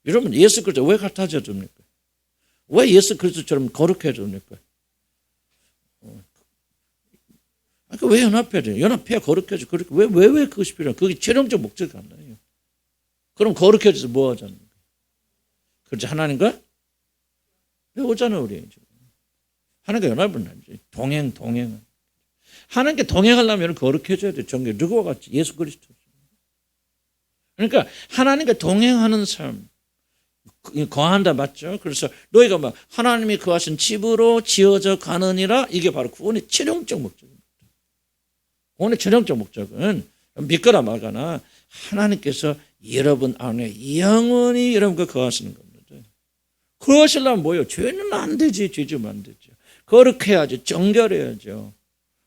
여러분 예수 그리스도 왜 같아져야 됩니까? 왜 예수 그리스도처럼 거룩해야 됩니까? 왜 연합해야 돼요? 연합해야 거룩해져. 그렇게 왜 그것이 필요해? 그게 최종적 목적이 아니에요. 그럼 거룩해져서 뭐 하자는 거예요? 그렇지, 하나님과 배우잖아요, 우리. 하나님과 연합을 나지. 동행. 하나님께 동행하려면 거룩해져야 돼. 정결. 누구와 같이? 예수 그리스도. 그러니까 하나님과 동행하는 삶. 거한다, 맞죠? 그래서 너희가 막 하나님이 거하신 집으로 지어져 가느니라, 이게 바로 구원의 최종적 목적입니다. 구원의 최종적 목적은 믿거나 말거나 하나님께서 여러분 안에 영원히 여러분과 거하시는 겁니다. 거하시려면 뭐예요? 죄는 안 되지. 죄 지으면 안 되죠. 거룩해야죠. 정결해야죠.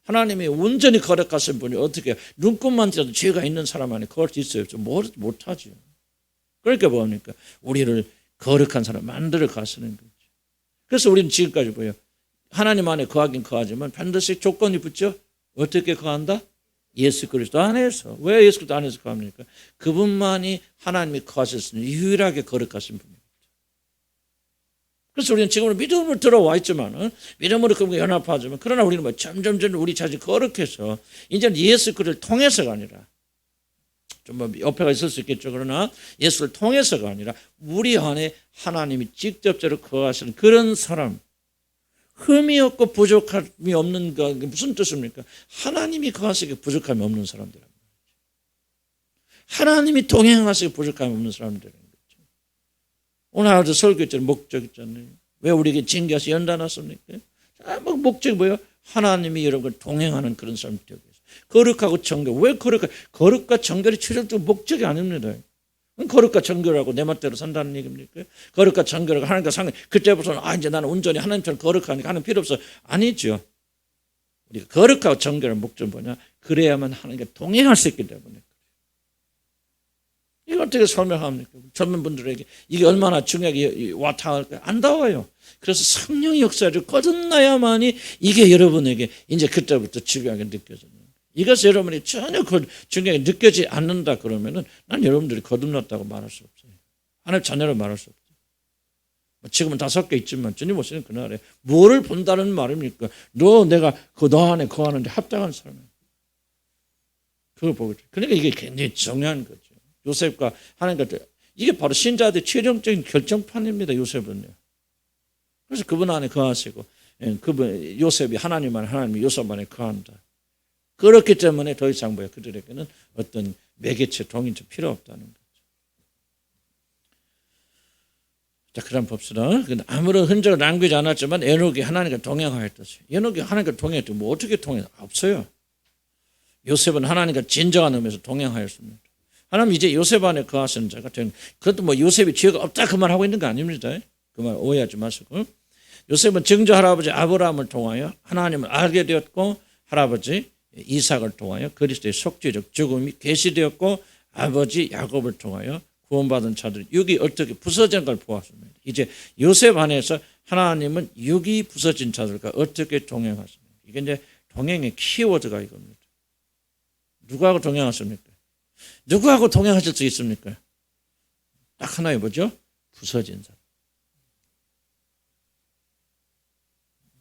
하나님이 온전히 거룩하신 분이 어떻게 눈곱만 져도 죄가 있는 사람 안에 거할 수 있어요? 못하죠. 그러니까 뭡니까? 우리를 거룩한 사람 만들어 가시는 거죠. 그래서 우리는 지금까지 뭐예요? 하나님 안에 거하긴 거하지만 반드시 조건이 붙죠. 어떻게 거한다? 예수 그리스도 안에서. 왜 예수 그리스도 안에서 거합니까? 그분만이 하나님이 거하셨으니 유일하게 거룩하신 분입니다. 그래서 우리는 지금은 믿음으로 들어와 있지만, 믿음으로 그분과 연합하지만, 그러나 우리는 뭐 점점 우리 자신이 거룩해서 이제는 예수 그리스도를 통해서가 아니라, 좀 뭐 옆에가 있을 수 있겠죠. 그러나 예수를 통해서가 아니라 우리 안에 하나님이 직접적으로 거하시는 그런 사람, 흠이 없고 부족함이 없는 거, 무슨 뜻입니까? 하나님이 거하시기에 부족함이 없는 사람들. 하나님이 동행하시기에 부족함이 없는 사람들인 거죠. 오늘 하루도 설교했잖아요. 목적 있잖아요. 왜 우리에게 징계하시 연단하십니까? 목적이 뭐예요? 하나님이 여러분과 동행하는 그런 사람들 되기 위해서. 거룩하고 정결. 왜 거룩과 정결이 최종적 목적이 아닙니다. 거룩과 정결하고 내 멋대로 산다는 얘기입니까? 거룩과 정결하고 하나님과 상관. 그때부터는 이제 나는 온전히 하나님처럼 거룩하니까 하나님 필요 없어. 아니죠. 우리가 거룩하고 정결한 목적은 뭐냐? 그래야만 하나님과 동행할 수 있기 때문에. 이거 어떻게 설명합니까? 젊은 분들에게 이게 얼마나 중요하게 와닿을까요? 안 닿아요. 그래서 성령의 역사를 거듭나야만이 이게 여러분에게 이제 그때부터 중요하게 느껴져요. 이것이 여러분이 전혀 중요하게 느껴지지 않는다 그러면은 난 여러분들이 거듭났다고 말할 수 없어요. 하나님 자녀로 말할 수 없어요. 지금은 5개 있지만 주님 오시는 그날에 뭐를 본다는 말입니까? 내가 너 안에 거하는데 합당한 사람이야. 그걸 보겠죠. 그러니까 이게 굉장히 중요한 거죠. 요셉과 하나님과 이게 바로 신자들의 최종적인 결정판입니다. 요셉은요. 그래서 그분 안에 거하시고 그분 요셉이 하나님이 요셉 안에 거한다. 그렇기 때문에 더 이상 그들에게는 어떤 매개체, 동인체 필요 없다는 거죠. 자, 그럼 봅시다. 아무런 흔적을 남기지 않았지만 에녹이 하나님과 동행하였듯이. 에녹이 하나님과 동행했더니 뭐 어떻게 동행? 없어요. 요셉은 하나님과 진정한 의미에서 동행하였습니다. 하나님 이제 요셉 안에 거하시는 자가 된. 그것도 뭐 요셉이 죄가 없다 그 말 하고 있는 거 아닙니다. 그 말 오해하지 마시고. 요셉은 증조 할아버지 아브라함을 통하여 하나님을 알게 되었고 할아버지 이삭을 통하여 그리스도의 속죄적 죽음이 계시되었고 아버지 야곱을 통하여 구원받은 자들 육이 어떻게 부서진 걸 보았습니다. 이제 요셉 안에서 하나님은 육이 부서진 자들과 어떻게 동행하십니까? 이게 이제 동행의 키워드가 이겁니다. 누구하고 동행하십니까? 누구하고 동행하실 수 있습니까? 딱 하나의 뭐죠? 부서진 사람.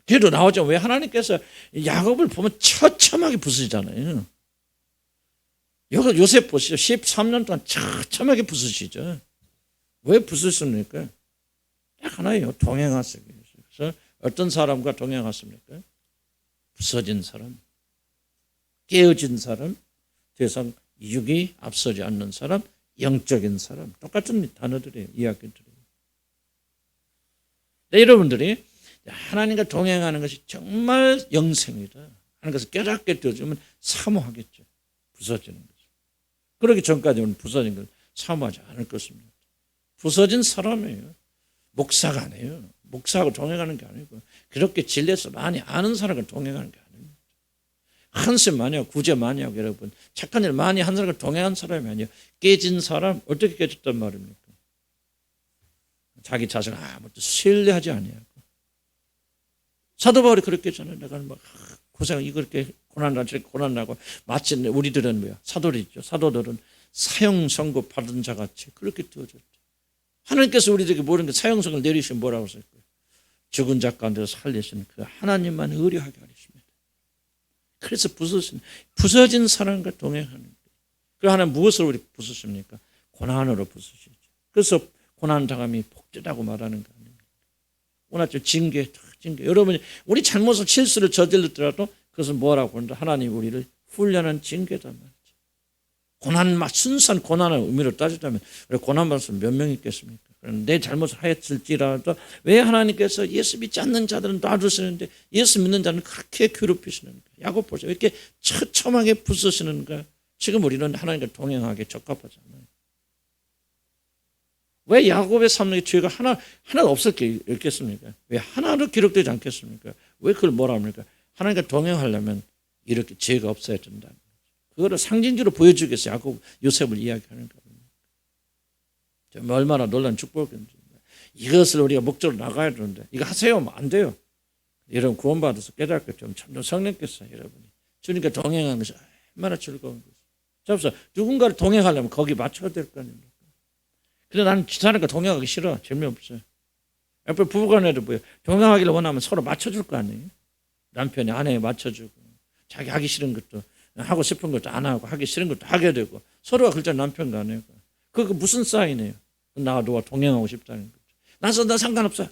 뒤로 나오죠. 왜 하나님께서 야곱을 보면 처참하게 부수시잖아요. 요셉 보시죠. 13년 동안 처참하게 부수시죠. 왜 부수십니까? 딱 하나예요. 동행하시기 위해서. 그래서 어떤 사람과 동행하십니까? 부서진 사람, 깨어진 사람, 더 이상 육이 앞서지 않는 사람, 영적인 사람. 똑같은 단어들이에요. 이야기들이에요. 네, 여러분들이 하나님과 동행하는 것이 정말 영생이다 하는 것을 깨닫게 되어주면 사모하겠죠. 부서지는 거죠. 그러기 전까지는 부서진 걸 사모하지 않을 것입니다. 부서진 사람이에요. 목사가 아니에요. 목사하고 동행하는 게 아니고 그렇게 진리에서 많이 아는 사람과 동행하는 게 아닙니다. 한심 많이 하고 구제 많이 하고 여러분 착한 일 많이 한 사람과 동행한 사람이 아니에요. 깨진 사람 어떻게 깨졌단 말입니까? 자기 자신을 아무것도 신뢰하지 아니하고 사도 바울이 그렇게 했잖아요. 내가 막 고생 이렇게 고난나고 저렇게 고난나고 마치 우리들은 뭐야 사도들이죠. 사도들은 사형 선고 받은 자 같이 그렇게 되어졌죠. 하나님께서 우리들에게 모든 게 사형선을 내리시면 뭐라고 했을까요? 죽은 자 가운데서 살리시는 그 하나님만 의뢰하게 하십니다. 그래서 부서진 사람과 동행하는 거예요. 그 하나님 무엇으로 우리 부수십니까? 고난으로 부수시죠. 그래서 고난 당함이 복되다고 말하는 거 아닙니까? 오늘 징계. 여러분이 우리 잘못을 실수를 저질렀더라도 그것은 뭐라고 한다? 하나님 우리를 훈련한 징계단 말이죠. 순수한 고난의 의미로 따지자면 고난 받으면 몇 명 있겠습니까? 내 잘못을 하였을지라도 왜 하나님께서 예수 믿지 않는 자들은 놔두시는데 예수 믿는 자는 그렇게 괴롭히시는가? 야곱 보세요. 왜 이렇게 처참하게 부수시는가? 지금 우리는 하나님과 동행하기에 적합하잖아요. 왜 야곱의 삶의 죄가 하나도 없을 게 있겠습니까? 왜 하나도 기록되지 않겠습니까? 왜 그걸 뭐라 합니까? 하나님과 동행하려면 이렇게 죄가 없어야 된다. 그거를 상징적으로 보여주기 위해서 야곱, 요셉을 이야기하는 겁니다. 정말 얼마나 놀라운 축복인지. 이것을 우리가 목적으로 나가야 되는데 이거 하세요 하면 안 돼요. 여러분 구원받아서 깨닫고 좀 성령께서 여러분이 주님과 동행하는 것이 얼마나 즐거운 것이죠. 그래서 누군가를 동행하려면 거기 맞춰야 될 거 아닙니까? 근데 나는 사람과 동행하기 싫어. 재미없어요. 옆에 부부간에도 뭐예요? 동행하기를 원하면 서로 맞춰줄 거 아니에요? 남편이 아내에 맞춰주고 자기 하기 싫은 것도 하고 싶은 것도 안 하고 하기 싫은 것도 하게 되고 서로가 그렇잖아요. 남편과 아내가. 그거 무슨 사인이에요? 나와 너와 동행하고 싶다는 거죠. 나 상관없어.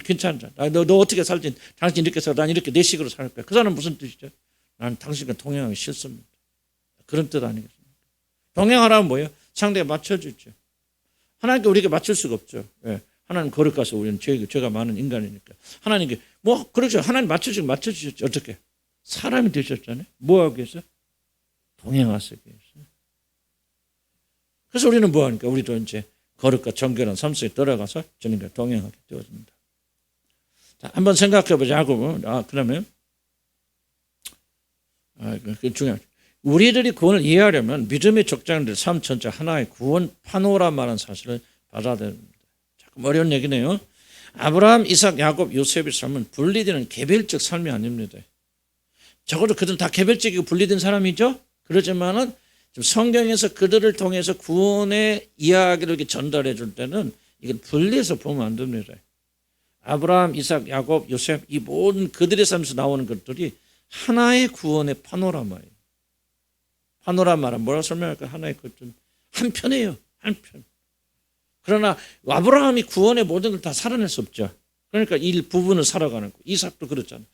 괜찮아. 너 어떻게 살지? 당신 이렇게 살아. 난 이렇게 내 식으로 살 거야. 그 사람은 무슨 뜻이죠? 나는 당신과 동행하기 싫습니다. 그런 뜻 아니겠습니까? 동행하라면 뭐예요? 상대에 맞춰주죠. 하나님께 우리에게 맞출 수가 없죠. 예. 하나님 거룩 가서 우리는 죄가 많은 인간이니까. 하나님께, 그렇죠. 하나님 맞춰주셨죠. 어떻게? 사람이 되셨잖아요. 뭐 하기 위해서? 동행하시기 위해서. 그래서 우리는 뭐 하니까? 우리도 이제 거룩과 정결한 삶 속에 들어가서 주님과 동행하게 되어집니다. 자, 한번 생각해 보자. 그러면, 그 중요하죠. 우리들이 구원을 이해하려면 믿음의 족장들 삶 전체 하나의 구원 파노라마라는 사실을 받아들여야 됩니다. 조금 어려운 얘기네요. 아브라함, 이삭, 야곱, 요셉의 삶은 분리되는 개별적 삶이 아닙니다. 적어도 그들은 다 개별적이고 분리된 사람이죠. 그렇지만은 성경에서 그들을 통해서 구원의 이야기를 이렇게 전달해 줄 때는 이걸 분리해서 보면 안 됩니다. 아브라함, 이삭, 야곱, 요셉 이 모든 그들의 삶에서 나오는 것들이 하나의 구원의 파노라마예요. 파노라마란 뭐라고 설명할까? 하나의 것좀 한편이에요. 한편. 그러나 아브라함이 구원의 모든 걸 다 살아낼 수 없죠. 그러니까 일부분을 살아가는 거. 이삭도 그렇잖아요.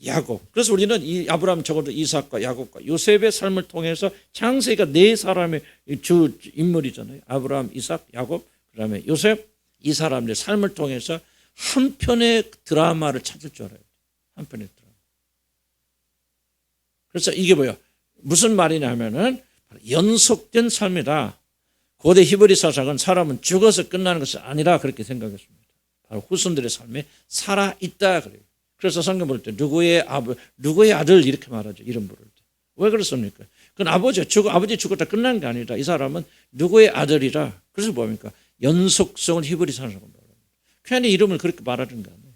야곱. 그래서 우리는 이 아브라함 적어도 이삭과 야곱과 요셉의 삶을 통해서 창세기가 네 사람의 주 인물이잖아요. 아브라함, 이삭, 야곱, 그다음에 요셉 이 사람들의 삶을 통해서 한 편의 드라마를 찾을 줄 알아요. 한 편의 드라마. 그래서 이게 뭐예요? 무슨 말이냐면은 연속된 삶이다. 고대 히브리 사상은 사람은 죽어서 끝나는 것이 아니라 그렇게 생각했습니다. 바로 후손들의 삶에 살아있다 그래요. 그래서 성경 볼 때 누구의 아들 이렇게 말하죠. 이름 부를 때. 왜 그렇습니까? 그건 아버지 죽었다 끝난 게 아니라 이 사람은 누구의 아들이라. 그래서 뭡니까? 연속성을 히브리 사상으로 말합니다. 괜히 이름을 그렇게 말하는 거 아니에요.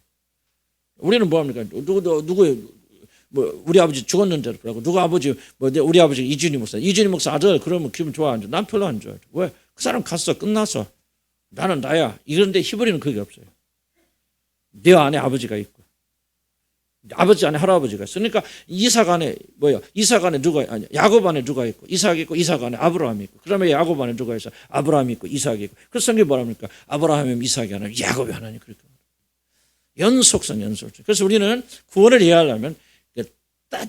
우리는 뭐합니까? 누구의 우리 아버지 죽었는데 그러고 누구 아버지 우리 아버지 이준희 목사 아들 그러면 기분 좋아 안 좋아? 난 별로 안 좋아요. 왜? 그 사람 갔어 끝났어. 나는 나야. 이런데 히브리는 그게 없어요. 내 안에 아버지가 있고 아버지 안에 할아버지가 있어. 그러니까 이삭 안에 야곱 안에 누가 있고 이삭이 있고 이삭 안에 아브라함이 있고 그다음에 야곱 안에 누가 있어? 아브라함이 있고 이삭이 있고. 그래서 성경이 뭐랍니까? 아브라함이 이삭이 하나님, 야곱이 하나님 그렇게 연속성. 그래서 우리는 구원을 이해하려면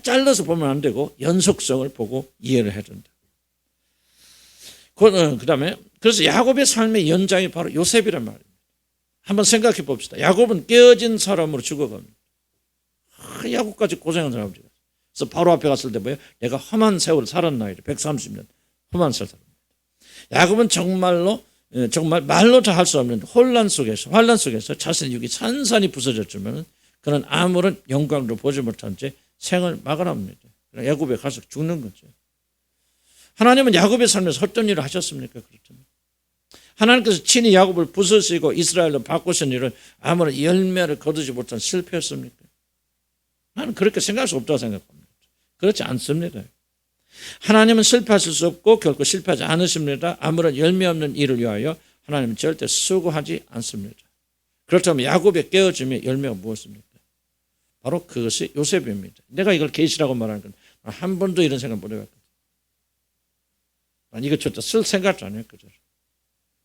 잘라서 보면 안 되고 연속성을 보고 이해를 해야 된다. 그다음에 그래서 야곱의 삶의 연장이 바로 요셉이란 말입니다. 한번 생각해 봅시다. 야곱은 깨어진 사람으로 죽어갑니다. 야곱까지 고생한 사람이죠. 그래서 바로 앞에 갔을 때 뭐예요? 내가 험한 세월을 살았나이다. 130년 험한 세월 살았습니다. 야곱은 정말 말로 다 할 수 없는 환란 속에서 자신의 육이 산산이 부서졌지만 그는 아무런 영광도 보지 못한 채 생을 막아납니다. 야곱에 가서 죽는 거죠. 하나님은 야곱의 삶에서 어떤 일을 하셨습니까? 그렇잖아요. 하나님께서 친히 야곱을 부수시고 이스라엘로 바꾸신 일은 아무런 열매를 거두지 못한 실패였습니까? 나는 그렇게 생각할 수 없다고 생각합니다. 그렇지 않습니다. 하나님은 실패하실 수 없고 결코 실패하지 않으십니다. 아무런 열매 없는 일을 위하여 하나님은 절대 수고하지 않습니다. 그렇다면 야곱의 깨어짐의 열매가 무엇입니까? 바로 그것이 요셉입니다. 내가 이걸 계시라고 말하는 건 한 번도 이런 생각 못 해봤거든. 이거 저도 쓸 생각도 안 했거든.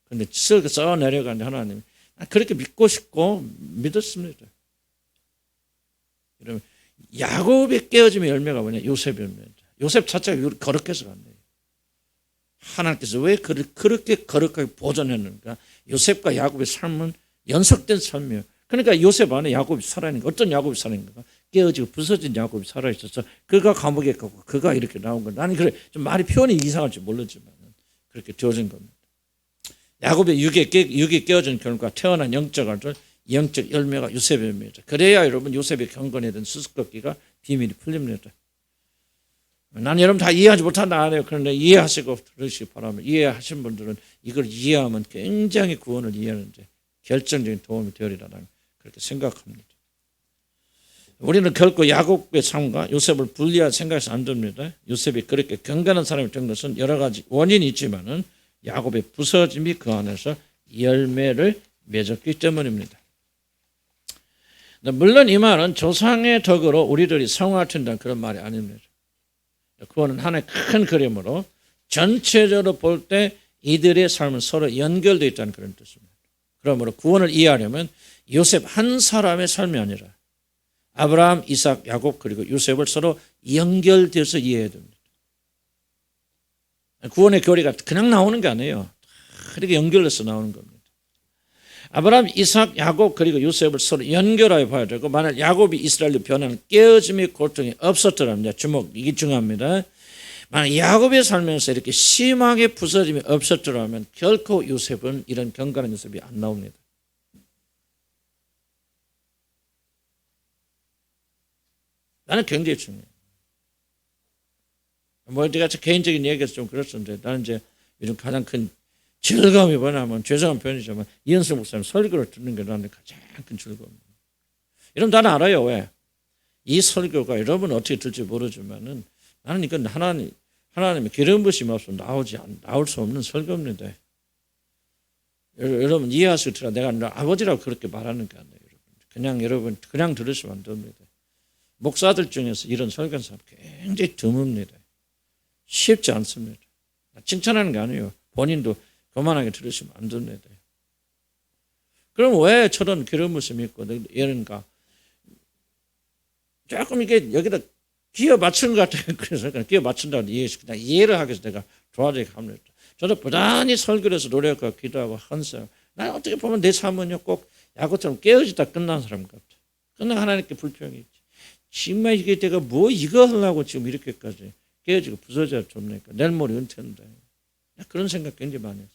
근데 써 내려가는데 하나님이 그렇게 믿고 싶고 믿었습니다. 여러분, 야곱의 깨어짐의 열매가 뭐냐? 요셉의 열매입니다. 요셉 자체가 거룩해서 간대요. 하나님께서 왜 그렇게 거룩하게 보존했는가? 요셉과 야곱의 삶은 연속된 삶이에요. 그러니까 요셉 안에 야곱이 살아있는 거. 어떤 야곱이 살아있는가? 깨어지고 부서진 야곱이 살아있어서 그가 감옥에 가고 그가 이렇게 나온 거. 나는 그래 좀 말이 표현이 이상할지 모르지만 그렇게 되어진 겁니다. 야곱의 육에 깨어진 결과 태어난 영적 열매가 요셉의 열매입니다. 그래야 여러분 요셉의 경건에 대한 수수께끼가 비밀이 풀립니다. 난 여러분 다 이해하지 못한다 안 해요. 그런데 이해하시고 들으시기 바랍니다. 이해하신 분들은 이걸 이해하면 굉장히 구원을 이해하는데 결정적인 도움이 되리라는 그렇게 생각합니다. 우리는 결코 야곱의 삶과 요셉을 분리할 생각이 안 듭니다. 요셉이 그렇게 경건한 사람이 된 것은 여러 가지 원인이 있지만은 야곱의 부서짐이 그 안에서 열매를 맺었기 때문입니다. 물론 이 말은 조상의 덕으로 우리들이 성화된다는 그런 말이 아닙니다. 그거는 하나의 큰 그림으로 전체적으로 볼 때 이들의 삶은 서로 연결되어 있다는 그런 뜻입니다. 그러므로 구원을 이해하려면 요셉 한 사람의 삶이 아니라 아브라함, 이삭, 야곱 그리고 요셉을 서로 연결돼서 이해해야 됩니다. 구원의 교리가 그냥 나오는 게 아니에요. 그렇게 연결해서 나오는 겁니다. 아브라함, 이삭, 야곱 그리고 요셉을 서로 연결하여 봐야 되고 만약 야곱이 이스라엘로 변하는 깨어짐의 고통이 없었더라면 주목 이게 중요합니다. 만약 야곱의 삶에서 이렇게 심하게 부서짐이 없었더라면 결코 요셉은 이런 경건한 요셉이 안 나옵니다. 나는 굉장히 중요해요. 뭐 제가 개인적인 얘기에서 좀 그렇던데 나는 이제 요즘 가장 큰 즐거움이 뭐냐면 죄송한 표현이지만 이현석 목사님 설교를 듣는 게 나한테 가장 큰 즐거움이에요. 여러분 나는 알아요. 왜? 이 설교가 여러분 어떻게 들지 모르지만은 나는 이건 하나님의 기름 부으심 없으면 나올 수 없는 설교입니다. 여러분 이해하시고 들어 내가 아버지라고 그렇게 말하는 게 아니에요. 여러분 그냥 들으시면 안 됩니다. 목사들 중에서 이런 설교하는 사람 굉장히 드뭅니다. 쉽지 않습니다. 칭찬하는 게 아니에요. 본인도 교만하게 들으시면 안 됩니다. 그럼 왜 저런 기름 부으심이 있고 이런가? 조금 이게 여기다 기어 맞춘 것 같아요. 그래서 그냥 기어 맞춘다고 그냥 이해를 하기 위해서 내가 도와주게 합니다. 저도 부단히 설교를 해서 노력하고 기도하고 헌세요. 난 어떻게 보면 내 삶은요 꼭 야곱처럼 깨어지다 끝난 사람 같아. 그러나 하나님께 불평이 있지. 정말 이게 내가 뭐 이거 하려고 지금 이렇게까지 깨어지고 부서져야 좋습니까? 내일 모레 은퇴인데. 그런 생각 굉장히 많이 했어요.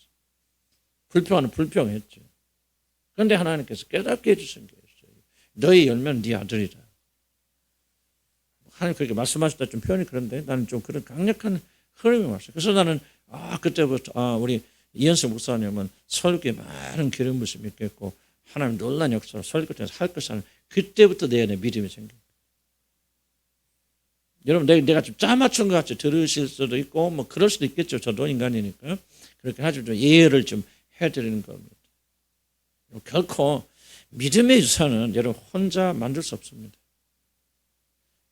불평하는 불평했죠. 그런데 하나님께서 깨닫게 해주신 게 있어요. 너희 열매는 네 아들이다. 하나님 그렇게 말씀하셨다 좀 표현이 그런데 나는 좀 그런 강력한 흐름이 왔어요. 그래서 나는 그때부터 우리 이현석 목사님은 설교에 많은 기름 부으심이 있겠고 하나님 놀라운 역사로 설교 때문에 할 것을 하는 그때부터 내 안에 믿음이 생깁니다. 여러분 내가 좀 짜맞춘 것 같이 들으실 수도 있고 뭐 그럴 수도 있겠죠. 저도 인간이니까. 그렇게 하지만 좀 이해를 좀 해드리는 겁니다. 결코 믿음의 유산은 여러분 혼자 만들 수 없습니다.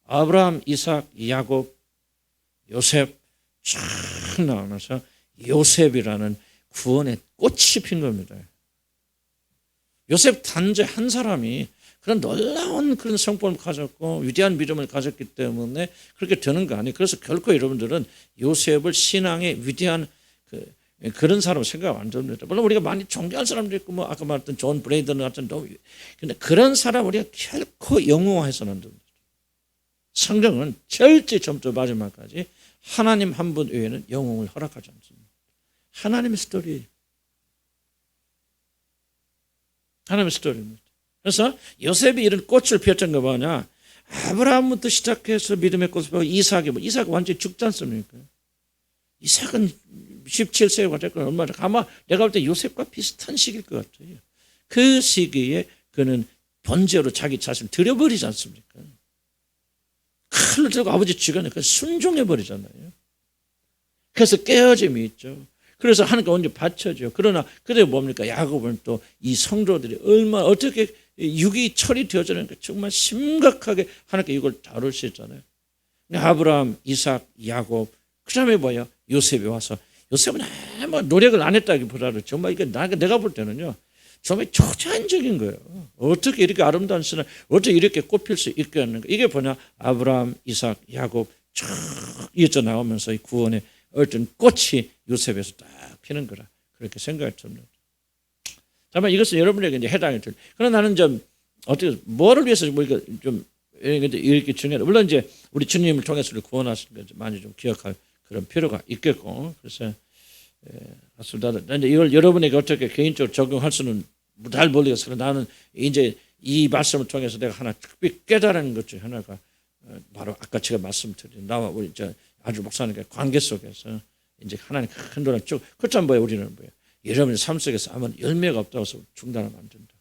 아브라함, 이삭, 야곱, 요셉 쫙 나오면서 요셉이라는 구원의 꽃이 핀 겁니다. 요셉 단지 한 사람이 그런 놀라운 그런 성품을 가졌고 위대한 믿음을 가졌기 때문에 그렇게 되는 거 아니에요. 그래서 결코 여러분들은 요셉을 신앙의 위대한 그런 사람을 생각 안 합니다. 물론 우리가 많이 존경할 사람도 있고 뭐 아까 말했던 존 브레이든 같은 근데 그런 사람 우리가 결코 영웅화해서는 안 됩니다. 성경은 절대 처음부터 마지막까지 하나님 한 분 외에는 영웅을 허락하지 않습니다. 하나님의 스토리. 하나님의 스토리입니다. 그래서 요셉이 이런 꽃을 피웠던 거 뭐냐? 아브라함부터 시작해서 믿음의 꽃을 피우고 이삭이 완전히 죽지 않습니까? 이삭은 17세가 됐고 얼마나 아마 내가 볼 때 요셉과 비슷한 시기일 것 같아요. 그 시기에 그는 번제로 자기 자신을 들여버리지 않습니까? 칼을 들고 아버지 쥐가 순종해 버리잖아요. 그래서 깨어짐이 있죠. 그래서 하나님께 언제 바쳐줘요. 그러나 그래 뭡니까? 야곱은 또 이 성도들이 얼마나 어떻게 육이 철이 되어지는 게 정말 심각하게 하나님께 이걸 다루시잖아요. 아브라함, 이삭, 야곱, 그 다음에 뭐야? 요셉이 와서 요셉은 아무 노력을 안 했다기보다는 정말 이게 내가 볼 때는요. 정말 초자연적인 거예요. 어떻게 이렇게 아름다운 신을 어떻게 이렇게 꼽힐 수 있겠는가? 이게 뭐냐? 아브라함, 이삭, 야곱 쭉 이어져 나오면서 이 구원의 어떤 꽃이 요셉에서 딱 피는 거라 그렇게 생각이 듭니다. 다만 이것은 여러분에게 이제 해당이 될. 그러나 나는 좀 어떻게 뭐를 위해서 뭐 이거 좀 이렇게 중요해. 물론 이제 우리 주님을 통해서 우리 구원하신 거 많이 좀 기억할 그런 필요가 있겠고. 그래서 이제 이걸 여러분에게 어떻게 개인적으로 적용할 수는 잘 모르겠어요. 나는 이제 이 말씀을 통해서 내가 하나 특별히 깨달은 것 중 하나가 바로 아까 제가 말씀드린 나와 우리 아주 목사님과 관계 속에서 이제 하나님 큰 도를 쭉 그렇잖아요. 뭐예요? 우리는 뭐예요? 여러분의 삶 속에서 아무 열매가 없다고 해서 중단하면 안 된다.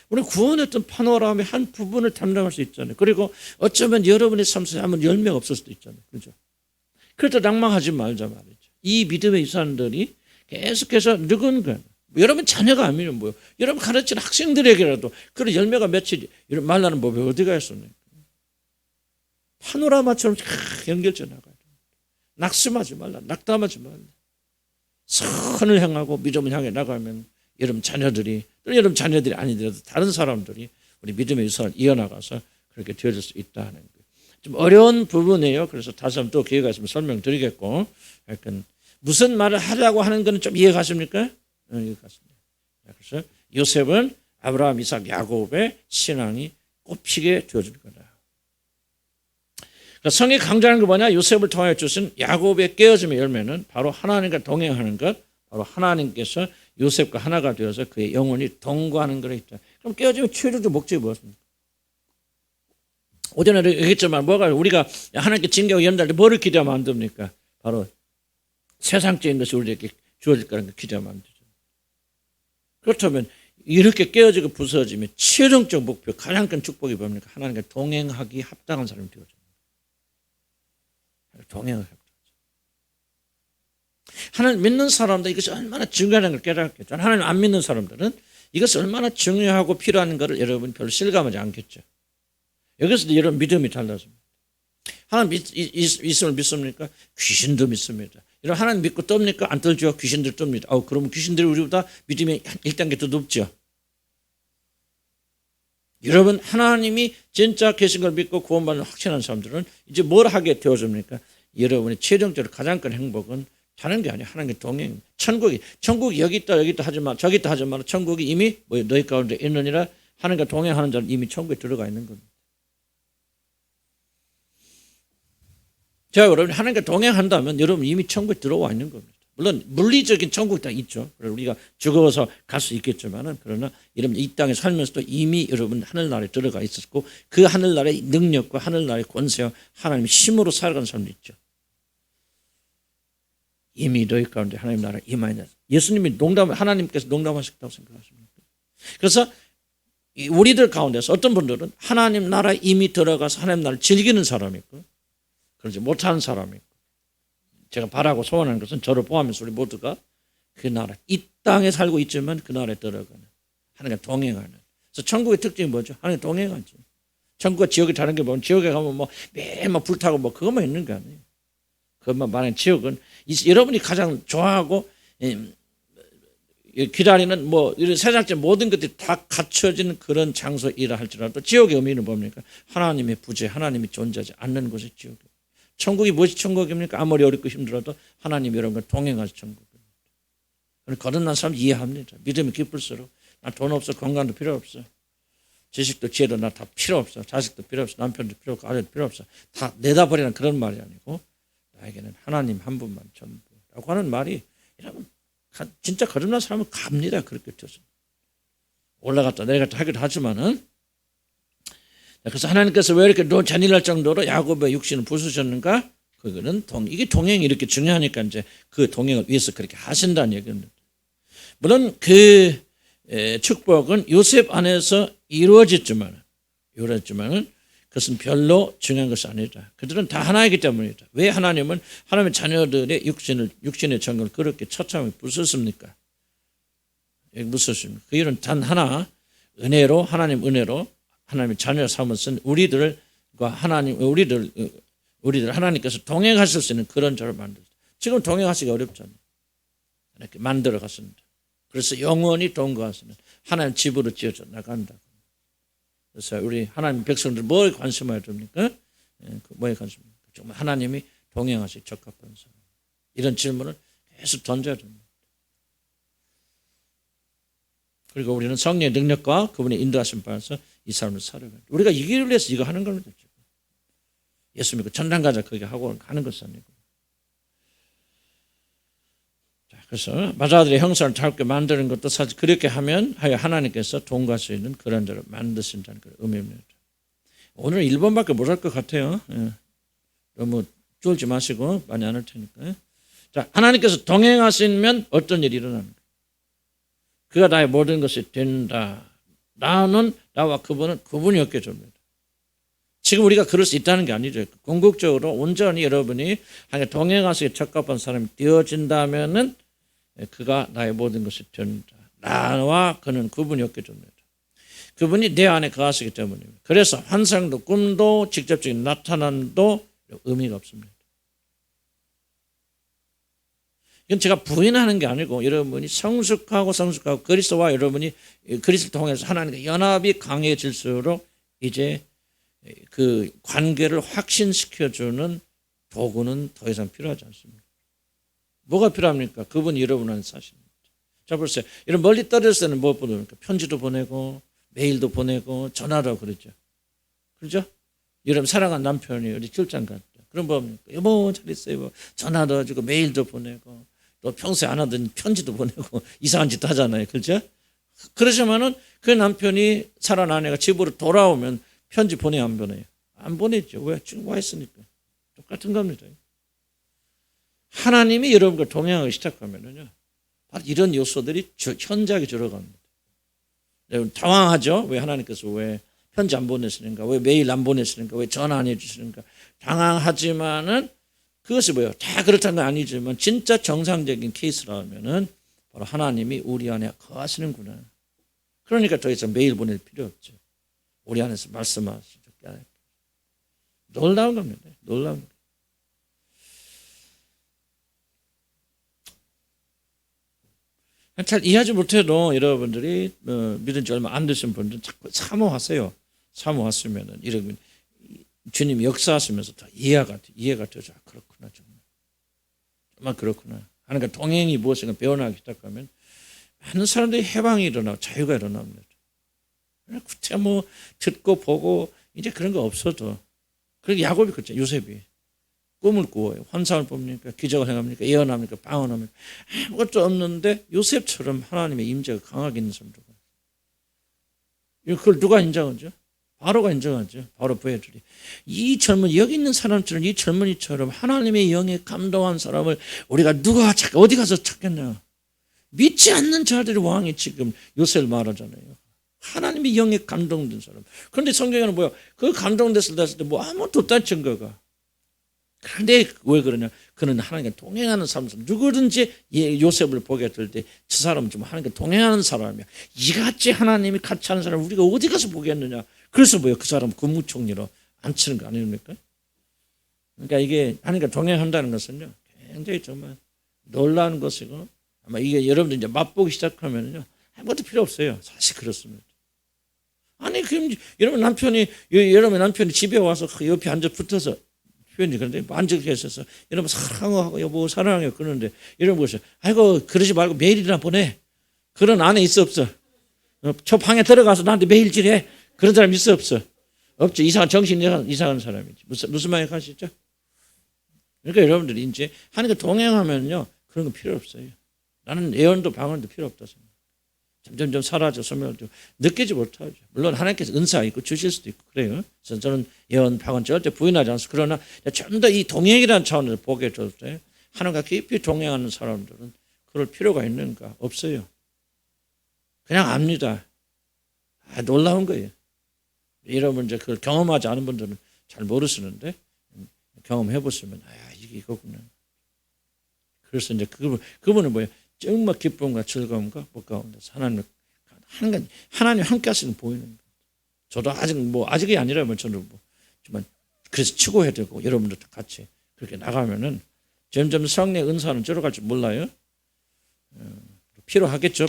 우리 구원했던 파노라마의 한 부분을 담당할 수 있잖아요. 그리고 어쩌면 여러분의 삶 속에 아무 열매가 없을 수도 있잖아요. 그렇죠? 그래도 낭망하지 말자 말이죠. 이 믿음의 유산들이 계속해서 늙은 거예요. 여러분 자녀가 아니면 뭐예요? 여러분 가르치는 학생들에게라도 그런 열매가 며칠 이런 말라는 법이 어디가 있었네요. 파노라마처럼 연결져 나가야 돼요. 낙심하지 말라. 낙담하지 말라. 선을 향하고 믿음을 향해 나가면 여러분 자녀들이 또 여러분 자녀들이 아니더라도 다른 사람들이 우리 믿음의 유산을 이어나가서 그렇게 되어질 수 있다는 거예요. 좀 어려운 부분이에요. 그래서 다시 한번 또 기회가 있으면 설명드리겠고, 약간 무슨 말을 하려고 하는 거는 좀 이해가십니까? 이해가십니다. 그래서 요셉은 아브라함, 이삭, 야곱의 신앙이 꼽히게 되어질 거다. 그러니까 성이 강조하는 게 뭐냐? 요셉을 통하여 주신 야곱의 깨어짐의 열매는 바로 하나님과 동행하는 것, 바로 하나님께서 요셉과 하나가 되어서 그의 영혼이 동거하는 것에 있다. 그럼 깨어지면 최종적 목적이 무엇입니까? 오전에 얘기했지만 뭐가 우리가 하나님께 징계하고 연달아 뭐를 기대하면 안 됩니까? 바로 세상적인 것이 우리에게 주어질 거라는 걸 기대하면 안 되죠. 그렇다면 이렇게 깨어지고 부서지면 최종적 목표, 가장 큰 축복이 뭡니까? 하나님과 동행하기 합당한 사람이 되어져. 동행을 합니다. 하나님 믿는 사람들 이것이 얼마나 중요한 걸 깨닫겠죠. 하나님 안 믿는 사람들은 이것이 얼마나 중요하고 필요한 것을 여러분 별로 실감하지 않겠죠. 여기서도 여러분 믿음이 달라집니다. 하나님 있음을 믿습니까? 귀신도 믿습니다. 여러분 하나님 믿고 떱니까? 안 떨죠. 귀신들 떱니다. 그러면 귀신들이 우리보다 믿음이 1단계 더 높죠. 여러분 하나님이 진짜 계신 걸 믿고 구원받는 확신하는 사람들은 이제 뭘 하게 되어집니까? 여러분의 최종적으로 가장 큰 행복은 다른 게 아니에요. 하나님의 동행. 천국이 여기 있다 하지 마, 저기 있다 하지 마. 천국이 이미 너희 가운데 있느니라. 하나님과 동행하는 자는 이미 천국에 들어가 있는 겁니다. 자, 여러분 하나님과 동행한다면 여러분 이미 천국에 들어와 있는 겁니다. 물론 물리적인 천국이 다 있죠. 우리가 죽어서 갈 수 있겠지만은 그러나 여러분 이 땅에 살면서도 이미 여러분 하늘나라에 들어가 있었고 그 하늘나라의 능력과 하늘나라의 권세와 하나님의 힘으로 살아가는 사람도 있죠. 이미 너희 가운데 하나님 나라 임하였다. 예수님이 하나님께서 농담하셨다고 생각하십니까? 그래서 우리들 가운데서 어떤 분들은 하나님 나라에 이미 들어가서 하나님 나라를 즐기는 사람이 있고 그러지 못하는 사람이 있고 제가 바라고 소원하는 것은 저를 포함해서 우리 모두가 그 나라, 이 땅에 살고 있지만 그 나라에 들어가는 하나님과 동행하는. 그래서 천국의 특징이 뭐죠? 하나님과 동행하죠. 천국과 지옥이 다른 게 뭐냐면 지옥에 가면 매일 불타고 그것만 있는 거 아니에요. 그것만 말하는 지옥은 여러분이 가장 좋아하고 기다리는 이런 세상적 모든 것들이 다 갖춰지는 그런 장소이라 할지라도 지옥의 의미는 뭡니까? 하나님의 부재, 하나님이 존재하지 않는 곳이 지옥이에요. 천국이 무엇이 천국입니까? 아무리 어렵고 힘들어도 하나님이 이런 걸 동행하시 천국입니다. 거듭난 사람 이해합니다. 믿음이 깊을수록 나 돈 없어, 건강도 필요 없어, 지식도 지혜도 나 다 필요 없어, 자식도 필요 없어, 남편도 필요 없고 아내도 필요 없어. 다 내다버리는 그런 말이 아니고 나에게는 하나님 한 분만 전부라고 하는 말이 여러분 진짜 거듭난 사람은 갑니다. 그렇게 되어서 올라갔다 내려갔다 하기도 하지만은 그래서 하나님께서 왜 이렇게 잔인할 정도로 야곱의 육신을 부수셨는가? 그거는 이게 동행이 이렇게 중요하니까 이제 그 동행을 위해서 그렇게 하신다는 얘기입니다. 물론 그 축복은 요셉 안에서 이루어졌지만은 그것은 별로 중요한 것이 아니다. 그들은 다 하나이기 때문이다. 왜 하나님은 하나님의 자녀들의 육신의 정을 그렇게 처참하게 부수십니까? 부수십니까? 그 이유는 단 하나. 은혜로 하나님 은혜로 하나님의 자녀 삼으신 우리들과 우리들 하나님께서 동행하실 수 있는 그런 자를 만들었어요. 지금 동행하시기 어렵잖아요. 이렇게 만들어 갔습니다. 그래서 영원히 동거하시는 하나님 집으로 지어져 나간다. 그래서 우리 하나님 백성들 뭐에 관심을 줍니까? 뭐에 관심입니까? 정말 하나님이 동행하시기 적합한 사람. 이런 질문을 계속 던져야 됩니다. 그리고 우리는 성령의 능력과 그분의 인도하심 받아서 이 삶을 살아가야 돼요. 우리가 이 길을 위해서 이거 하는 겁니다. 예수 믿고 전당 가자 그게 하고 가는 것은 아니고. 그래서 마자들의 형상을 닮게 만드는 것도 사실 그렇게 하면 하나님께서 동거할 수 있는 그런 자를 만드신다는 그런 의미입니다. 오늘 1번밖에 못 할 것 같아요. 너무 쫄지 마시고 많이 안 할 테니까. 자, 하나님께서 동행하시면 어떤 일이 일어납니까? 그가 나의 모든 것이 된다. 나는 나와 그분이 없게 줍니다. 지금 우리가 그럴 수 있다는 게 아니죠. 궁극적으로 온전히 여러분이 하나님께 동행하시기 적합한 사람이 되어진다면은 그가 나의 모든 것이 된다. 나와 그는 그분이 없게 줍니다. 그분이 내 안에 거하시기 때문입니다. 그래서 환상도 꿈도 직접적인 나타남도 의미가 없습니다. 이건 제가 부인하는 게 아니고 여러분이 성숙하고 그리스도와 여러분이 그리스도를 통해서 하나님과 연합이 강해질수록 이제 그 관계를 확신시켜주는 도구는 더 이상 필요하지 않습니다. 뭐가 필요합니까? 그분이 여러분한테 사십니다. 자, 보세요. 이런 멀리 떨어졌을 때는 뭐 보냅니까? 편지도 보내고 메일도 보내고 전화도 그러죠. 그렇죠? 여러분 사랑하는 남편이 어디 출장 갔다. 그럼 뭡니까? 여보 잘 있어요. 전화도 해주고 메일도 보내고 또 평소에 안 하던 편지도 보내고 이상한 짓도 하잖아요. 그렇죠? 그러지만은 그 남편이 살아난 아내가 집으로 돌아오면 편지 보내요, 안 보내요? 안 보냈죠. 왜? 지금 와 있으니까. 똑같은 겁니다. 하나님이 여러분과 동행하기 시작하면은요, 바로 이런 요소들이 현저하게 들어갑니다. 여러분 당황하죠? 왜 하나님께서 왜 편지 안 보내시는가? 왜 메일 안 보내시는가? 왜 전화 안 해주시는가? 당황하지만은 그것이 뭐예요? 다 그렇다는 건 아니지만 진짜 정상적인 케이스라면은 바로 하나님이 우리 안에 거하시는구나. 그러니까 더 이상 메일 보낼 필요 없죠. 우리 안에서 말씀하시죠. 놀라운 겁니다. 놀라운 겁니다. 잘 이해하지 못해도 여러분들이 믿은 지 얼마 안 되신 분들은 자꾸 사모하세요. 사모하시면은 이러면 주님이 역사하시면서 다 이해가 되죠. 그렇구나 정말 그렇구나. 하니까 동행이 무엇인가 배워나가기 시작하면 많은 사람들이 해방이 일어나고 자유가 일어납니다. 그때 뭐 듣고 보고 이제 그런 거 없어도. 그리고 야곱이 그랬죠. 요셉이 꿈을 꾸어요. 환상을 봅니까? 기적을 행합니까? 예언합니까? 방언합니까? 아무것도 없는데 요셉처럼 하나님의 임재가 강하게 있는 사람 누가? 그걸 누가 인정하죠? 바로가 인정하죠. 바로 부하들이. 이 젊은 여기 있는 사람처럼 이 젊은이처럼 하나님의 영에 감동한 사람을 우리가 어디 가서 찾겠냐? 믿지 않는 자들이 왕이 지금 요셉을 말하잖아요. 하나님의 영에 감동된 사람. 그런데 성경에는 뭐야? 그 감동됐을 때 뭐 아무것도 없다는 증거가. 그런데 왜 그러냐? 그는 하나님과 동행하는 사람, 누구든지 요셉을 보게 될 때 저 사람은 좀 하나님과 동행하는 사람이야. 이같이 하나님이 같이 하는 사람 우리가 어디 가서 보겠느냐? 그래서 뭐예요? 그 사람 국무총리로 앉히는 거 아닙니까? 그러니까 이게 하나님과 동행한다는 것은요, 굉장히 정말 놀라운 것이고 아마 이게 여러분들 이제 맛보기 시작하면요, 아무것도 필요 없어요. 사실 그렇습니다. 아니 그럼 여러분 남편이 집에 와서 옆에 앉아 붙어서 표현이 그런데 앉아 계셔서 여러분 사랑하고 여보 사랑해요 그러는데 이런 것이 아이고 그러지 말고 메일이나 보내. 그런 안에 있어 없어? 저 방에 들어가서 나한테 메일질해. 그런 사람 있어 없어? 없죠. 정신 이상한 사람이지. 무슨 말인지 아시죠? 그러니까 여러분들이 이제 하나님과 동행하면요 그런 거 필요 없어요. 나는 예언도 방언도 필요 없다 생각. 점점 사라져 소멸되고 느끼지 못하죠. 물론 하나님께서 은사 있고 주실 수도 있고 그래요. 그래서 저는 예언, 방언 절대 부인하지 않습니다. 그러나 좀 더 이 동행이라는 차원에서 보게 될 때 하나님과 깊이 동행하는 사람들은 그럴 필요가 있는가? 없어요. 그냥 압니다. 놀라운 거예요. 여러분 이제 그걸 경험하지 않은 분들은 잘 모르시는데 경험해 보시면 이게 이거구나. 그래서 이제 그분은 뭐예요? 정말 기쁨과 즐거움과 복 가운데서 하나님을 하나님 함께 하시는 보이는 거예요. 저도 아직이 아니라 저는 정말 그래서 추구해야 되고 여러분들도 같이 그렇게 나가면은 점점 성령의 은사는 줄어갈 줄 몰라요. 필요하겠죠.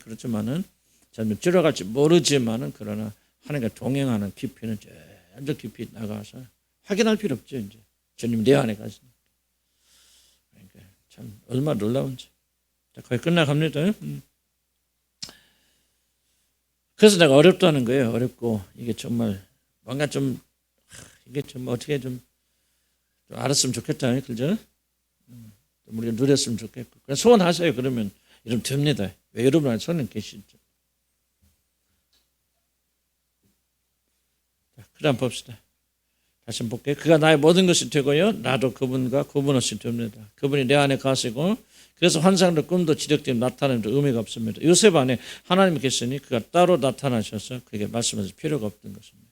그렇지만은 점점 줄어갈 줄 모르지만은 그러나 하나님과 동행하는 깊이는 점점 깊이 나가서 확인할 필요 없죠. 이제 주님 내 안에 가시니까. 그러니까 참 얼마나 놀라운지. 자, 거의 끝나갑니다. 그래서 내가 어렵다는 거예요. 어렵고 이게 정말 뭔가 좀 이게 좀 어떻게 좀 알았으면 좋겠다. 그죠? 우리가 누렸으면 좋겠고. 그래서 소원하세요. 그러면 이러면 됩니다. 왜 여러분 안에 성령 계시죠? 자, 그다음 봅시다. 다시 한번 볼게요. 그가 나의 모든 것이 되고요. 나도 그분과 구분없이 됩니다. 그분이 내 안에 가시고 그래서 환상도 꿈도 지력되면 나타내도 의미가 없습니다. 요셉 안에 하나님이 계시니 그가 따로 나타나셔서 그에게 말씀하실 필요가 없던 것입니다.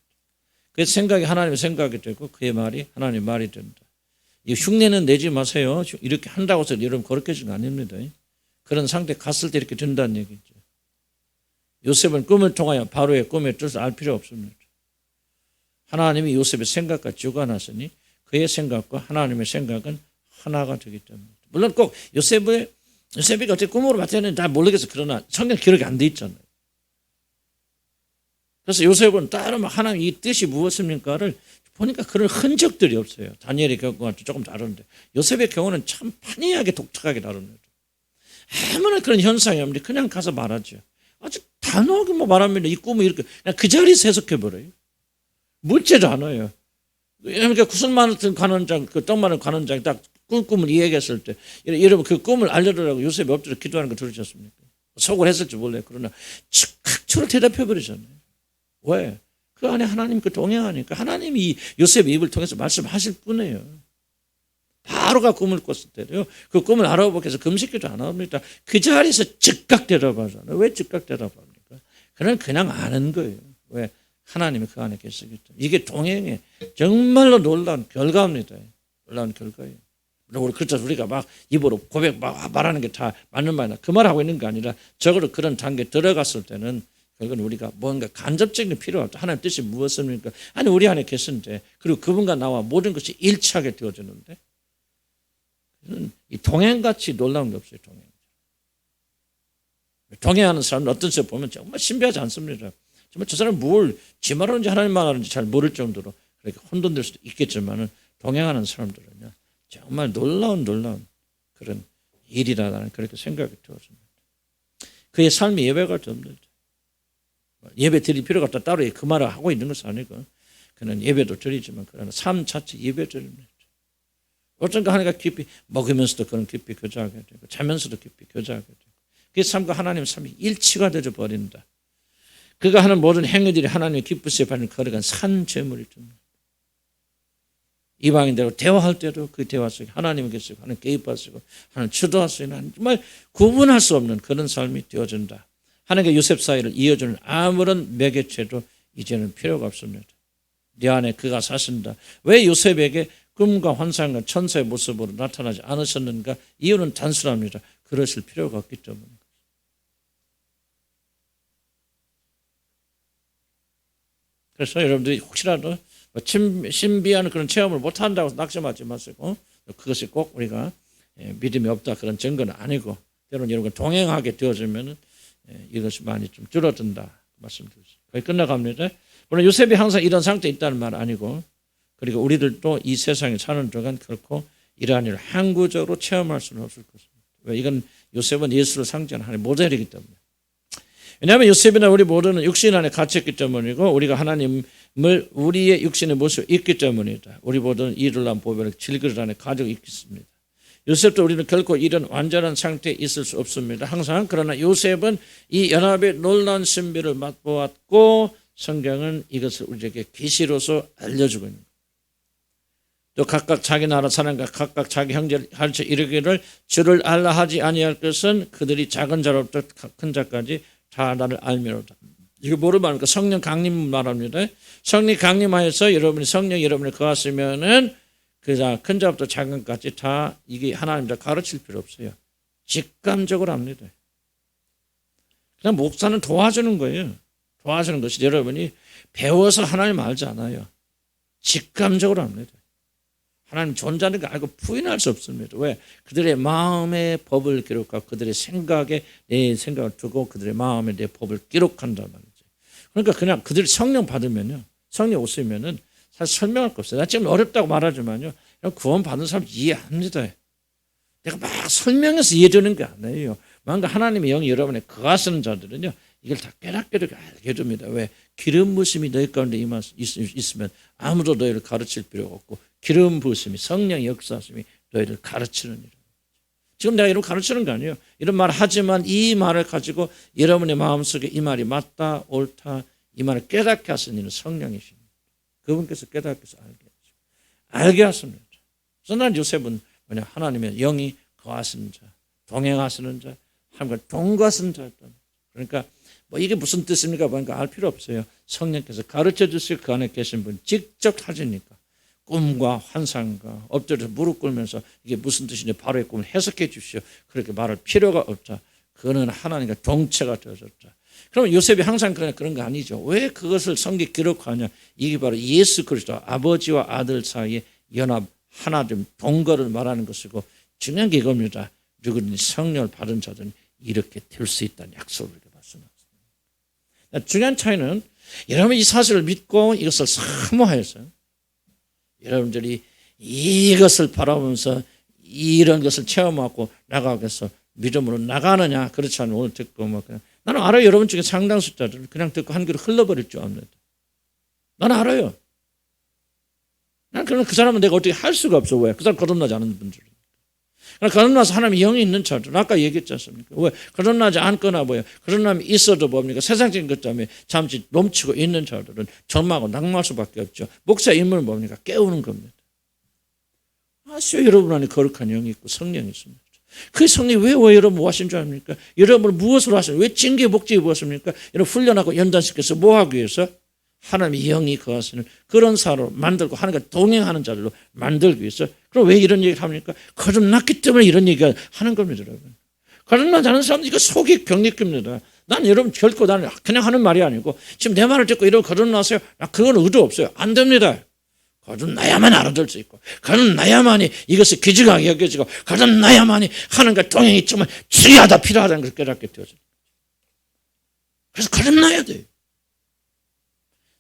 그의 생각이 하나님의 생각이 되고 그의 말이 하나님의 말이 된다. 이 흉내는 내지 마세요. 이렇게 한다고 해서 여러분 거룩해진 거 아닙니다. 그런 상태 갔을 때 이렇게 된다는 얘기죠. 요셉은 꿈을 통하여 바로의 꿈의 뜻을 알 필요 없습니다. 하나님이 요셉의 생각과 주관하시니 그의 생각과 하나님의 생각은 하나가 되기 때문에. 물론 꼭 요셉이 어떻게 꿈으로 봤다는 잘 모르겠어. 그러나 성경 기록이 안 돼 있잖아요. 그래서 요셉은 따로 하나님 이 뜻이 무엇입니까를 보니까 그런 흔적들이 없어요. 다니엘의 경우가 조금 다른데 요셉의 경우는 참 판이하게 독특하게 다릅니다. 아무나 그런 현상이 없는데 그냥 가서 말하죠. 아주 단호하게 말합니다. 이 꿈을 이렇게 그냥 그 자리에서 해석해버려요. 묻지도 않아요. 그러니까 구슬만을 가는 장, 그 떡만을 가는 장이 딱 꿈을 이야기했을 때 여러분 그 꿈을 알려달라고 요셉이 엎드려 기도하는 거 들으셨습니까? 속을 했을지 몰라요. 그러나 각처로 대답해버리잖아요. 왜? 그 안에 하나님 그 동행하니까 하나님이 요셉의 입을 통해서 말씀하실 뿐이에요. 바로가 꿈을 꿨을 때도요. 그 꿈을 알아보기 위해서 금식기도 안 합니다. 그 자리에서 즉각 대답하잖아요. 왜 즉각 대답합니까? 그냥 아는 거예요. 왜? 하나님이 그 안에 계시기 때문에. 이게 동행의 정말로 놀라운 결과입니다. 놀라운 결과예요. 그렇죠. 우리가 막 입으로 고백 막 말하는 게 다 맞는 말이나 그 말하고 있는 게 아니라 적어도 그런 단계에 들어갔을 때는 그건 우리가 뭔가 간접적인 게 필요 없다. 하나님의 뜻이 무엇입니까? 아니 우리 안에 계신데 그리고 그분과 나와 모든 것이 일치하게 되어지는데 이 동행같이 놀라운 게 없어요. 동행하는 사람은 어떤 식으로 보면 정말 신비하지 않습니다. 정말 저 사람은 뭘 지 말하는지 하나님 말하는지 잘 모를 정도로 그렇게 혼돈될 수도 있겠지만 동행하는 사람들은요 정말 놀라운 그런 일이라는 그렇게 생각이 되어집니다. 그의 삶이 예배가 됩니다. 예배 드릴 필요가 없다. 따로 그 말을 하고 있는 것은 아니고 그는 예배도 드리지만 그러나 삶 자체 예배 드립니다. 어쩐가 하나님과 깊이 먹으면서도 그런 깊이 교제하게 되고 자면서도 깊이 교제하게 되고 그 삶과 하나님의 삶이 일치가 되어 버린다. 그가 하는 모든 행위들이 하나님의 기쁘시에 받는 거룩한 산 제물이 됩니다. 이방인들과 대화할 때도 그 대화 속에 하나님이 계시고 하나님 개입하시고 하나님 주도하시는 정말 구분할 수 없는 그런 삶이 되어진다. 하나님과 요셉 사이를 이어주는 아무런 매개체도 이제는 필요가 없습니다. 네 안에 그가 사신다. 왜 요셉에게 꿈과 환상과 천사의 모습으로 나타나지 않으셨는가? 이유는 단순합니다. 그러실 필요가 없기 때문입니다. 그래서 여러분들이 혹시라도 신비한 그런 체험을 못한다고 낙심하지 마시고 그것이 꼭 우리가 믿음이 없다 그런 증거는 아니고 때로는 여러분과 동행하게 되어지면 이것이 많이 좀 줄어든다 말씀드렸습니다. 거의 끝나갑니다. 물론 요셉이 항상 이런 상태에 있다는 말 아니고 그리고 우리들도 이 세상에 사는 동안 결코 이러한 일을 항구적으로 체험할 수는 없을 것입니다. 왜? 이건 요셉은 예수를 상징하는 하나님의 모델이기 때문에. 왜냐하면 요셉이나 우리 모두는 육신 안에 갇혔기 때문이고 우리가 하나님을 우리의 육신의 모습에 있기 때문이다. 우리 모두는 이를난 보배를 질그릇 안에 가지고 있겠습니다. 요셉도 우리는 결코 이런 완전한 상태에 있을 수 없습니다. 항상 그러나 요셉은 이 연합의 놀라운 신비를 맛보았고 성경은 이것을 우리에게 계시로서 알려주고 있는 거예요. 또 각각 자기 나라 사람과 각각 자기 형제를 가르쳐 이르기를 주를 알라 하지 아니할 것은 그들이 작은 자로부터 큰 자까지 다 나를 알미로다. 이거 뭐를 말합니까? 성령 강림 말합니다. 성령 강림하여서 여러분이 성령 여러분이 거하시면은 그자 큰 자부터 작은 자까지 다 이게 하나님자 가르칠 필요 없어요. 직감적으로 합니다. 그냥 목사는 도와주는 거예요. 도와주는 것이 여러분이 배워서 하나님 알지 않아요. 직감적으로 합니다. 하나님 존재하는 거 알고 부인할 수 없습니다. 왜? 그들의 마음의 법을 기록하고 그들의 생각에 내 생각을 두고 그들의 마음에 내 법을 기록한단 말이죠. 그러니까 그냥 그들이 성령 받으면요. 성령 오시면은 사실 설명할 거 없어요. 나 지금 어렵다고 말하지만요. 구원 받은 사람 이해합니다. 내가 막 설명해서 이해되는 게 아니에요. 뭔가 하나님의 영이 여러분의 거하시는 자들은요. 이걸 다 깨닫게 알게 됩니다. 왜? 기름 부으심이 너희 가운데 있으면 아무도 너희를 가르칠 필요가 없고 기름 부으심이 성령의 역사하심이 너희를 가르치는 일. 지금 내가 이런 가르치는 거 아니에요. 이런 말 하지만 이 말을 가지고 여러분의 마음속에 이 말이 맞다 옳다 이 말을 깨닫게 하시는 일은 성령이십니다. 그분께서 깨닫게 해서 알게 하십니다. 그래서 난 요셉은 뭐냐 하나님의 영이 거하시는 자 동행하시는 자 하나님과 동거하시는 자였다. 그러니까 뭐 이게 무슨 뜻입니까? 보니까 알 필요 없어요. 성령께서 가르쳐 주실 그 안에 계신 분 직접 하시니까 꿈과 환상과 엎드려서 무릎 꿇으면서 이게 무슨 뜻인지 바로 이 꿈을 해석해 주시오. 그렇게 말할 필요가 없자. 그는 하나님과 동체가 되어졌자. 그러면 요셉이 항상 그런 거 아니죠. 왜 그것을 성경에 기록하냐. 이게 바로 예수 그리스도 아버지와 아들 사이의 연합 하나됨 동거를 말하는 것이고 중요한 게 이겁니다. 누구든지 성령을 받은 자들은 이렇게 될 수 있다는 약속을 받습니다. 중요한 차이는 여러분 이 사실을 믿고 이것을 사모하여서 여러분들이 이것을 바라보면서 이런 것을 체험하고 나가겠어 믿음으로 나가느냐 그렇지 않으면 오늘 듣고 뭐 그냥 나는 알아요. 여러분 중에 상당 숫자들 그냥 듣고 한 귀로 흘러버릴 줄 압니다. 나는 알아요. 난 그러면 그 사람은 내가 어떻게 할 수가 없어. 왜? 그 사람 거듭나지 않은 분들. 거듭나서 하나님의 영이 있는 자들 아까 얘기했지 않습니까? 왜? 거듭나지 않거나 뭐예요? 거듭남이 있어도 뭡니까? 세상적인 것 때문에 잠시 넘치고 있는 자들은 절망하고 낙마할 수밖에 없죠. 목사의 임무는 뭡니까? 깨우는 겁니다. 아시오 여러분 안에 거룩한 영이 있고 성령이 있습니다. 그 성령이 왜 여러분 뭐 하신 줄 압니까? 여러분을 무엇으로 하시는 왜 징계 목적이 무엇입니까? 여러분 훈련하고 연단시켜서 뭐 하기 위해서? 하나님의 영이 거하시는 그런 사람으로 만들고 하나님과 동행하는 자들로 만들기 위해서. 그럼 왜 이런 얘기를 합니까? 거듭났기 때문에 이런 얘기를 하는 겁니다. 여러분. 거듭나지 않은 사람은 이거 속이 병리깁니다. 난 여러분 결코 나는 그냥 하는 말이 아니고 지금 내 말을 듣고 이러고 거듭나세요. 그건 의도 없어요. 안 됩니다. 거듭나야만 알아들 수 있고 거듭나야만이 이것이 귀중하게 여겨지고 거듭나야만이 하나님과 동행이 정말 중요하다 필요하다는 걸 깨닫게 되어져요. 그래서 거듭나야 돼요.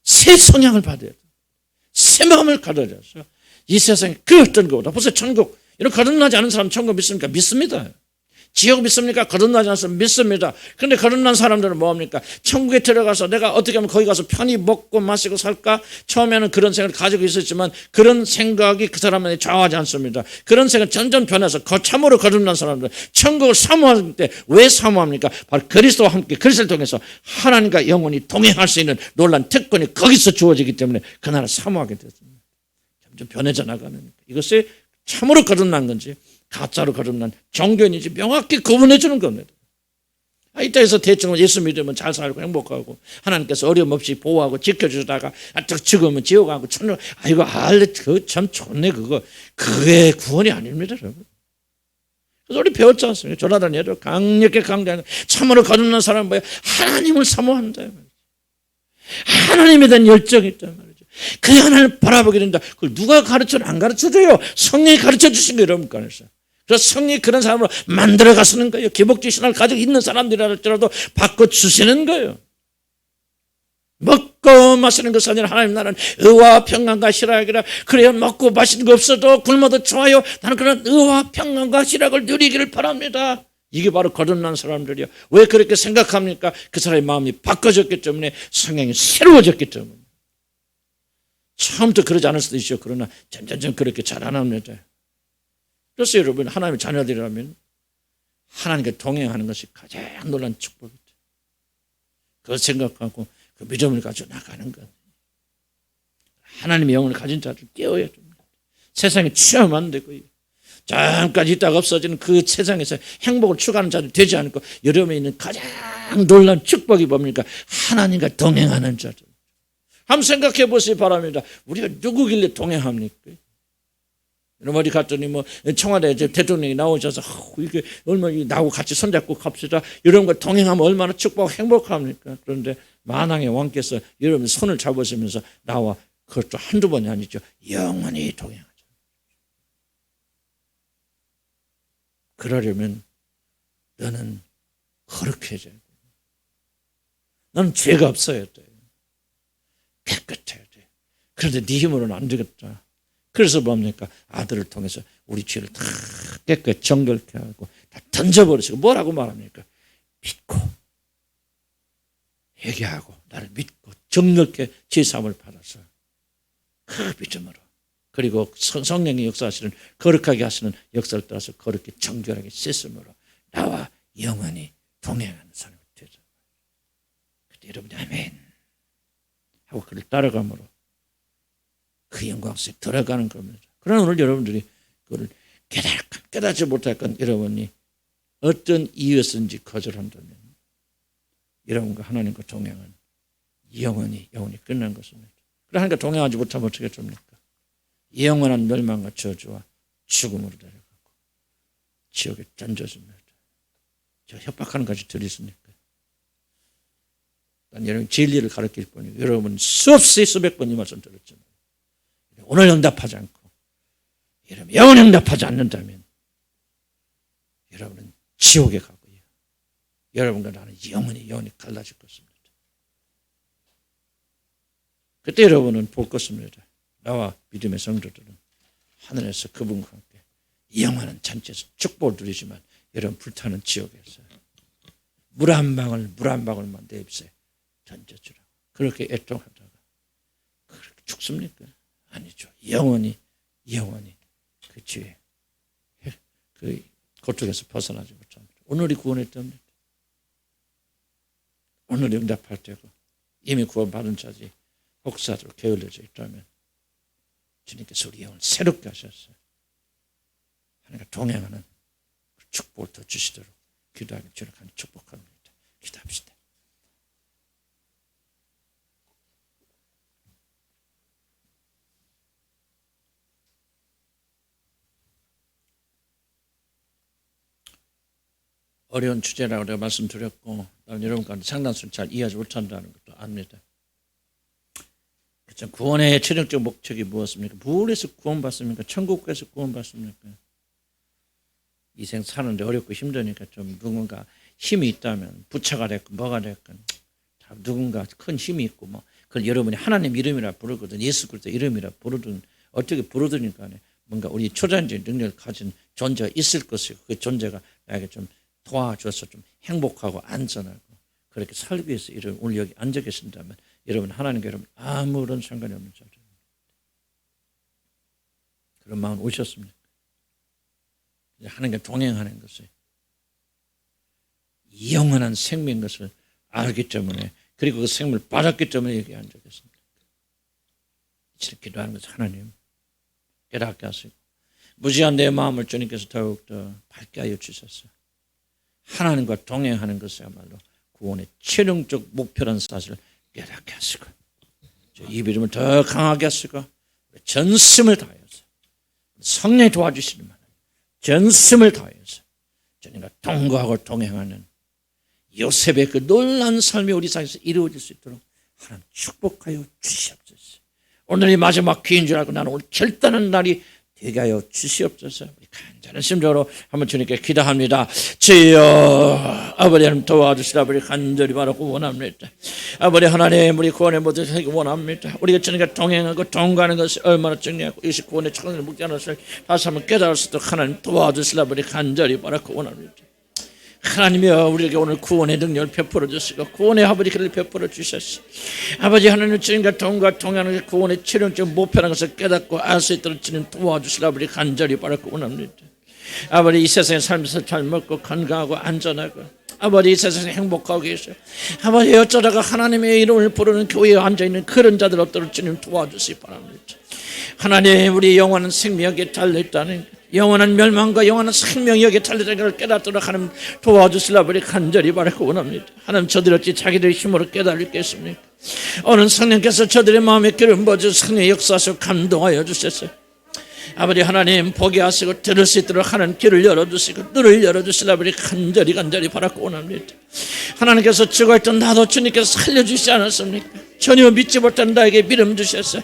새 성향을 받아야 돼요. 새 마음을 가져야죠. 이 세상에 그 어떤 것보다 벌써 천국 이런 거듭나지 않은 사람 천국 믿습니까? 믿습니다. 지옥 믿습니까? 거듭나지 않은 사람 믿습니다. 그런데 거듭난 사람들은 뭐합니까? 천국에 들어가서 내가 어떻게 하면 거기 가서 편히 먹고 마시고 살까? 처음에는 그런 생각을 가지고 있었지만 그런 생각이 그 사람에게 좌우하지 않습니다. 그런 생각은 점점 변해서 참으로 거듭난 사람들 천국을 사모할 때 왜 사모합니까? 바로 그리스도와 함께 그리스도를 통해서 하나님과 영원히 동행할 수 있는 놀라운 특권이 거기서 주어지기 때문에 그날을 사모하게 됐습니다. 점점 변해져 나가는 이것이 참으로 거듭난 건지 가짜로 거듭난 종교인인지 명확히 구분해 주는 겁니다. 이 땅에서 대충 예수 믿으면 잘 살고 행복하고 하나님께서 어려움 없이 보호하고 지켜주다가 죽으면 지옥 가고 천국 이거 참 좋네 그거. 그게 구원이 아닙니다 여러분. 그래서 우리 배웠지 않습니까? 조나단 예로 강력하게 강조하는 참으로 거듭난 사람은 뭐야? 하나님을 사모한다. 하나님에 대한 열정이 있단 말이죠. 그 하나님을 바라보게 된다. 그걸 누가 가르쳐도 안 가르쳐줘요. 성령이 가르쳐 주신 거예요 여러분 안에서. 그래서 성령이 그런 사람으로 만들어 가시는 거예요. 기복적 신앙을 가지고 있는 사람들이라도 바꿔주시는 거예요. 먹고 마시는 것이 아니라 하나님 나라는 의와 평안과 희락이라. 그래야 먹고 마시는 거 없어도 굶어도 좋아요. 나는 그런 의와 평안과 희락을 누리기를 바랍니다. 이게 바로 거듭난 사람들이요. 왜 그렇게 생각합니까? 그 사람의 마음이 바꿔졌기 때문에 성향이 새로워졌기 때문에. 처음부터 그러지 않을 수도 있죠. 그러나 점점 그렇게 잘 안 합니다. 그래서 여러분 하나님의 자녀들이라면 하나님과 동행하는 것이 가장 놀라운 축복이죠. 그걸 생각하고 그 믿음을 가지고 나가는 것. 하나님의 영을 가진 자들 깨워야 됩니다. 세상에 취하면 안 되고요. 잠깐 있다가 없어지는 그 세상에서 행복을 추구하는 자들 되지 않고 여러분에 있는 가장 놀라운 축복이 뭡니까? 하나님과 동행하는 자들. 한번 생각해 보시기 바랍니다. 우리가 누구길래 동행합니까? 어디 갔더니 뭐 청와대 대통령이 나오셔서 이게 얼마나 나하고 같이 손잡고 갑시다. 이런 거 동행하면 얼마나 축복하고 행복합니까? 그런데 만왕의 왕께서 여러분 손을 잡으시면서 나와 그것도 한두 번이 아니죠. 영원히 동행하자. 그러려면 너는 거룩해져야 돼. 너는 죄가 없어야 돼. 깨끗해야 돼. 그런데 네 힘으로는 안 되겠다. 그래서 뭡니까? 아들을 통해서 우리 죄를 다 깨끗 정결케 하고 다 던져버리시고 뭐라고 말합니까? 믿고 회개하고 나를 믿고 정결케 죄사함을 받아서 그 믿음으로 그리고 성령의 역사하시는 거룩하게 하시는 역사를 따라서 거룩히 정결하게 씻음으로 나와 영원히 동행하는 사람이 되죠. 그때 여러분이 아멘 하고 그를 따라감으로 그 영광 속에 들어가는 겁니다. 그러나 오늘 여러분들이 그걸 깨닫지 못할 건 여러분이 어떤 이유였는지 거절한다면 여러분과 하나님과 동행은 영원히 끝난 것입니다. 그러나 하나님과 동행하지 못하면 어떻게 됩니까? 영원한 멸망과 저주와 죽음으로 데려가고 지옥에 던져집니다. 제가 협박하는 것이 들리십니까? 난 여러분 진리를 가르칠 뿐이고 여러분 수없이 수백 번 이 말씀 들었지만 오늘 응답하지 않고 여러분 영원히 응답하지 않는다면 여러분은 지옥에 가고요. 여러분과 나는 영원히 갈라질 것입니다. 그때 여러분은 볼 것입니다. 나와 믿음의 성도들은 하늘에서 그분과 함께 영원한 잔치에서 축복을 누리지만 여러분 불타는 지옥에서 물 한 방울만 내 입에 던져주라. 그렇게 애통하다가 그렇게 죽습니까? 아니죠. 영원히 그 죄, 그 고통에서 벗어나지 못합니다. 오늘이 구원의 때입니다. 오늘이 응답할 때고 이미 구원받은 자지 혹사로 게을러져 있다면 주님께서 우리 영을 새롭게 하셨어요. 하나님과 동행하는 축복을 더 주시도록 기도하며 주를 간절히 축복합니다. 기도합시다. 어려운 주제라고 내가 말씀드렸고 여러분과 상당수는 잘 이해하지 못한다는 것도 압니다. 그렇죠. 구원의 최종적 목적이 무엇입니까? 무엇에서 구원받습니까? 천국에서 구원받습니까? 이 생 사는데 어렵고 힘드니까 좀 누군가 힘이 있다면 부처가 됐건 뭐가 됐건 다 누군가 큰 힘이 있고 뭐 그걸 여러분이 하나님 이름이라 부르거든 예수 그리스도 이름이라 부르든 어떻게 부르든가 뭔가 우리 초자연적인 능력을 가진 존재가 있을 것이고 그 존재가 나에게 좀 도와줘서 좀 행복하고 안전하고 그렇게 살기 위해서 오늘 여기 앉아 계신다면 여러분 하나님과 여러분 아무런 상관이 없는 자들입니다. 그런 마음 오셨습니까? 하나님과 동행하는 것을 영원한 생명인 것을 알기 때문에 그리고 그 생명을 받았기 때문에 여기 앉아 계십니다. 이처럼 기도하는 것을 하나님 깨닫게 하시고 무지한 내 마음을 주님께서 더욱더 밝게 하여 주셨어요. 하나님과 동행하는 것이야말로 구원의 최종적 목표라는 사실을 깨닫게 하시고 이 믿음을 더 강하게 하시고 전심을 다해서 성령이 도와주시는 말 전심을 다해서 주님과 동거하고 동행하는 요셉의 그 놀라운 삶이 우리 사이에서 이루어질 수 있도록 하나님 축복하여 주시옵소서. 오늘이 마지막 기회인 줄 알고 나는 오늘 결단하는 날이 되게 하여 주시옵소서. 우리 간절한 심정으로 한번 주님께 기도합니다. 주여 아버지 하나님 도와주시라. 아버지 간절히 바라고 원합니다. 아버지 하나님 우리 구원의 모든 것을 원합니다. 우리가 주님과 동행하고 동거하는 것이 얼마나 중요하고 이것이 구원의 최고의 목적이라는 것을 다시 한번 깨달을 수 있도록 하나님 도와주시라. 아버지 간절히 바라고 원합니다. 하나님이여 우리에게 오늘 구원의 능력을 베풀어 주시고 구원의 아버지 그를 베풀어 주셨시 아버지 하나님 주님과 동행하는 구원의 최종적 목표라는 것을 깨닫고 알 수 있도록 주님 도와주시라. 아버지 간절히 바라고 원합니다. 아버지 이 세상에 살면서 잘 먹고 건강하고 안전하고 아버지 이 세상에 행복하고 계셔. 아버지 어쩌다가 하나님의 이름을 부르는 교회에 앉아있는 그런 자들 없도록 주님 도와주시기 바랍니다. 하나님 우리 영원한 생명에 달려있다는 영원한 멸망과 영원한 생명이 여기에 달려있다는 걸 깨닫도록 하나님 도와주시라. 우리 간절히 바라고 원합니다. 하나님 저들이 어찌 자기들의 힘으로 깨달을겠습니까? 오늘 성령께서 저들의 마음에 기름 부어주셔서 성령의 역사하셔 감동하여 주셨어요. 아버지 하나님 보게 하시고 들을 수 있도록 하는 길을 열어주시고 눈을 열어주시라 아버지 간절히 바라고 원합니다. 하나님께서 죽어있던 나도 주님께서 살려주시지 않았습니까? 전혀 믿지 못한 나에게 믿음 주셨어요.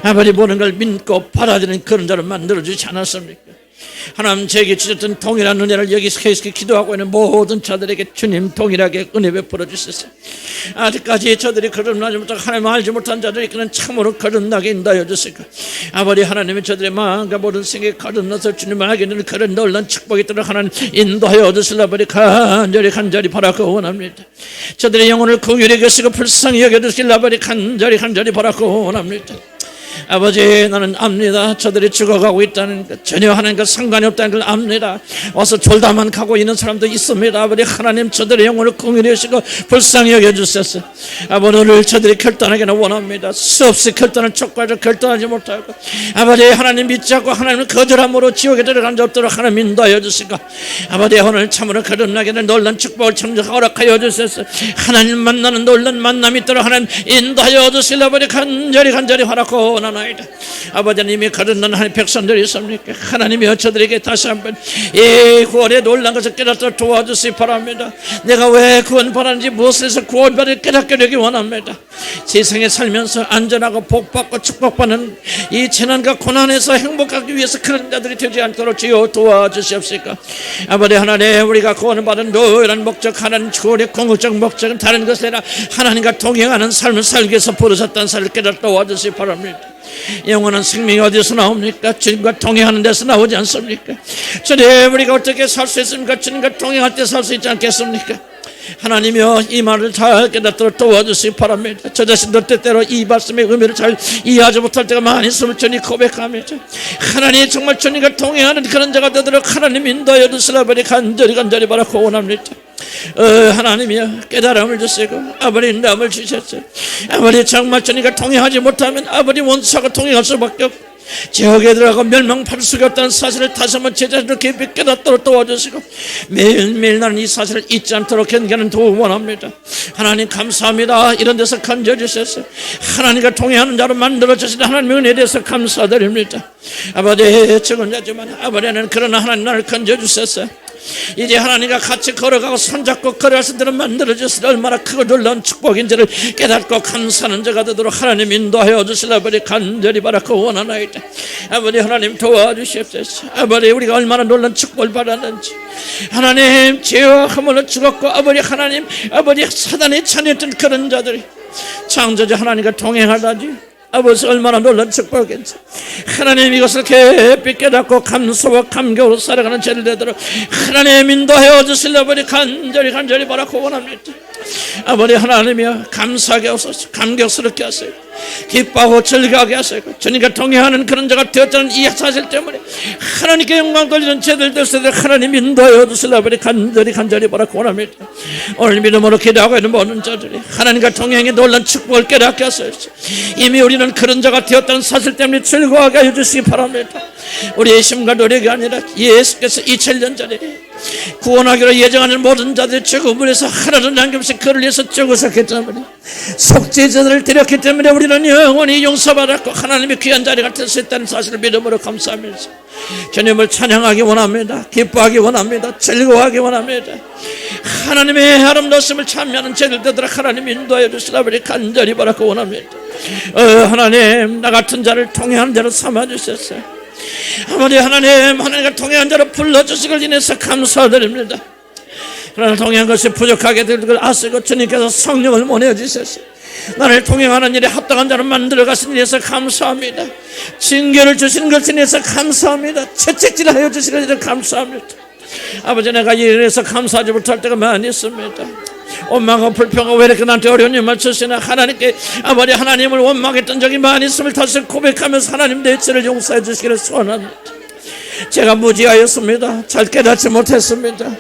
아버지 모든 걸 믿고 받아들이는 그런 자를 만들어주지 않았습니까? 하나님 제게 주셨던 동일한 은혜를 여기 서 기도하고 있는 모든 자들에게 주님 동일하게 은혜 베풀어 주셨어요. 아직까지 저들이 거듭나지 못하고 하나님 알지 못한 자들이 그는 참으로 거듭나게 인도하여 주시고 아버지 하나님이 저들의 마음과 모든 생에 거듭나서 주님을 알게 되는 그런 놀라운 축복이 있도록 하나님 인도하여 주시라 아버지 간절히 바라고 원합니다. 저들의 영혼을 긍휼히 여기시고 불쌍히 여겨주시라 아버지 간절히 바라고 원합니다. 아버지 나는 압니다. 저들이 죽어가고 있다는 것 전혀 하나님과 상관이 없다는 걸 압니다. 와서 졸다만 가고 있는 사람도 있습니다. 아버지 하나님 저들의 영혼을 긍휼히 여기시고 불쌍히 여겨주셨어. 아버지 오늘 저들이 결단하기는 원합니다. 수없이 결단을 촉구하죠. 결단하지 못하고 아버지 하나님 믿지 않고 하나님을 거절함으로 지옥에 들어간 자 없도록 하나님 인도하여 주시고 아버지 오늘 참으로 거듭나게 된 놀란 축복을 참석 허락하여 주셨어. 하나님 만나는 놀란 만남이 있도록 하나님 인도하여 주시라 아버지 간절히 바라고 원합니다. 아버지님이 거듭난 하나님 백성들이 있습니까? 하나님이 저들에게 다시 한번 이 구원의 놀란 것을 깨닫도록 도와주시기 바랍니다. 내가 왜 구원받았는지 무엇에서 구원받을 깨닫게 되기 원합니다. 세상에 살면서 안전하고 복받고 축복받는 이 재난과 고난에서 행복하기 위해서 그런 자들이 되지 않도록 주여 도와주시옵시고 아버지 하나님 우리가 구원받은 노란 목적 하나님 구원의 궁극적 목적은 다른 것이 아니라 하나님과 동행하는 삶을 살기 위해서 부르셨다는 사실을 깨닫도록 도와주시기 바랍니다. 영원한 생명이 어디서 나옵니까? 주님과 동행하는 데서 나오지 않습니까? 주님 우리가 어떻게 살 수 있습니까? 주님과 동행할 때 살 수 있지 않겠습니까? 하나님이여 이 말을 잘 깨닫도록 도와주시기 바랍니다. 저 자신도 때때로 이 말씀의 의미를 잘 이해하지 못할 때가 많이 있음을 주님 고백합니다. 하나님 정말 주님과 동행하는 그런 자가 되도록 하나님 인도하여 주시라 아버지 간절히 바라고 원합니다. 하나님이여 깨달음을 주시고 아버지 인도함을 주셨어요. 아버지 정말 주님과 동행하지 못하면 아버지 원수하고 동행할 수밖에 없고 지옥에 들어가고 멸망할 수가 없다는 사실을 다시 한번 제 자신을 깊이 깨닫도록 도와주시고 매일매일 나는 이 사실을 잊지 않도록 견디는 도움 원합니다. 하나님 감사합니다. 이런 데서 건져주셔서 하나님과 동행하는 자로 만들어주신 하나님의 은혜에 대해서 감사드립니다. 아버지 죽은 자지만 아버지는 그러나 하나님 나를 건져주셨어요. 이제 하나님과 같이 걸어가고 손잡고 걸어갈 수 있도록 만들어주시라 얼마나 크고 놀라운 축복인지를 깨닫고 감사하는 자가 되도록 하나님 인도하여 주시라 아버지 간절히 바라고 원하나이다. 아버지 하나님 도와주시옵소서. 아버지 우리가 얼마나 놀라운 축복을 받았는지 하나님 죄와 허물로 죽었고 아버지 하나님 아버지 사단의 찬했던 그런 자들이 창조주 하나님과 동행하다지 아버지 얼마나 놀란 축복인지 하나님 이것을 깊이 깨닫고 감사와 감격으로 살아가는 죄를 되도록 하나님 인도하여 주시려 아버지 간절히 바라고 원합니다. 아버지 하나님이여 감사하게 하소서. 감격스럽게 하세요. 기뻐하고 즐거워하게 하시고 주님과 동행하는 그런 자가 되었다는 이 사실 때문에 하나님께 영광 돌리는 죄들 되시도록 하나님 인도하여 주시려 아버지 간절히 바라고 원합니다. 오늘 믿음으로 기도하고 있는 모든 자들이 하나님과 동행의 놀란 축복을 깨닫게 하소서. 이미 우리는 그런 자가 되었다는 사실 때문에 즐거워하게 해주시기 바랍니다. 우리의 힘과 노력이 아니라 예수께서 2000년 전에 구원하기로 예정하는 모든 자들이 죽음에서 하나도 남김없이 그를 위해서 죽으셨기 때문에 속죄제들을 드렸기 때문에 우리는 영원히 용서받았고 하나님의 귀한 자리가 될 수 있다는 사실을 믿음으로 감사하면서 주님을 찬양하기 원합니다. 기뻐하기 원합니다. 즐거워하기 원합니다. 하나님의 아름다움을 참여하는 죄를 되도록 하나님 인도하여 주시라 우리 간절히 바라고 원합니다. 하나님 나 같은 자를 통행하는 자로 삼아주셨어요. 아버지 하나님과 동행한 자로 불러주시길 인해서 감사드립니다. 그러나 동행한 것이 부족하게 될 걸 아시고 주님께서 성령을 보내주셨어요. 나를 동행하는 일에 합당한 자로 만들어 가신 일에서 감사합니다. 징계를 주시는 것에 대해서 감사합니다. 채찍질하여 주시는 일에 감사합니다. 아버지 내가 이래서 감사하지 못할 때가 많이 있습니다. 원망하고 불평하고 왜 이렇게 나한테 어려운 일만 주시나 하나님께 아버지 하나님을 원망했던 적이 많이 있음을 다시 고백하면서 하나님 내 죄를 용서해 주시기를 소원합니다. 제가 무지하였습니다. 잘 깨닫지 못했습니다.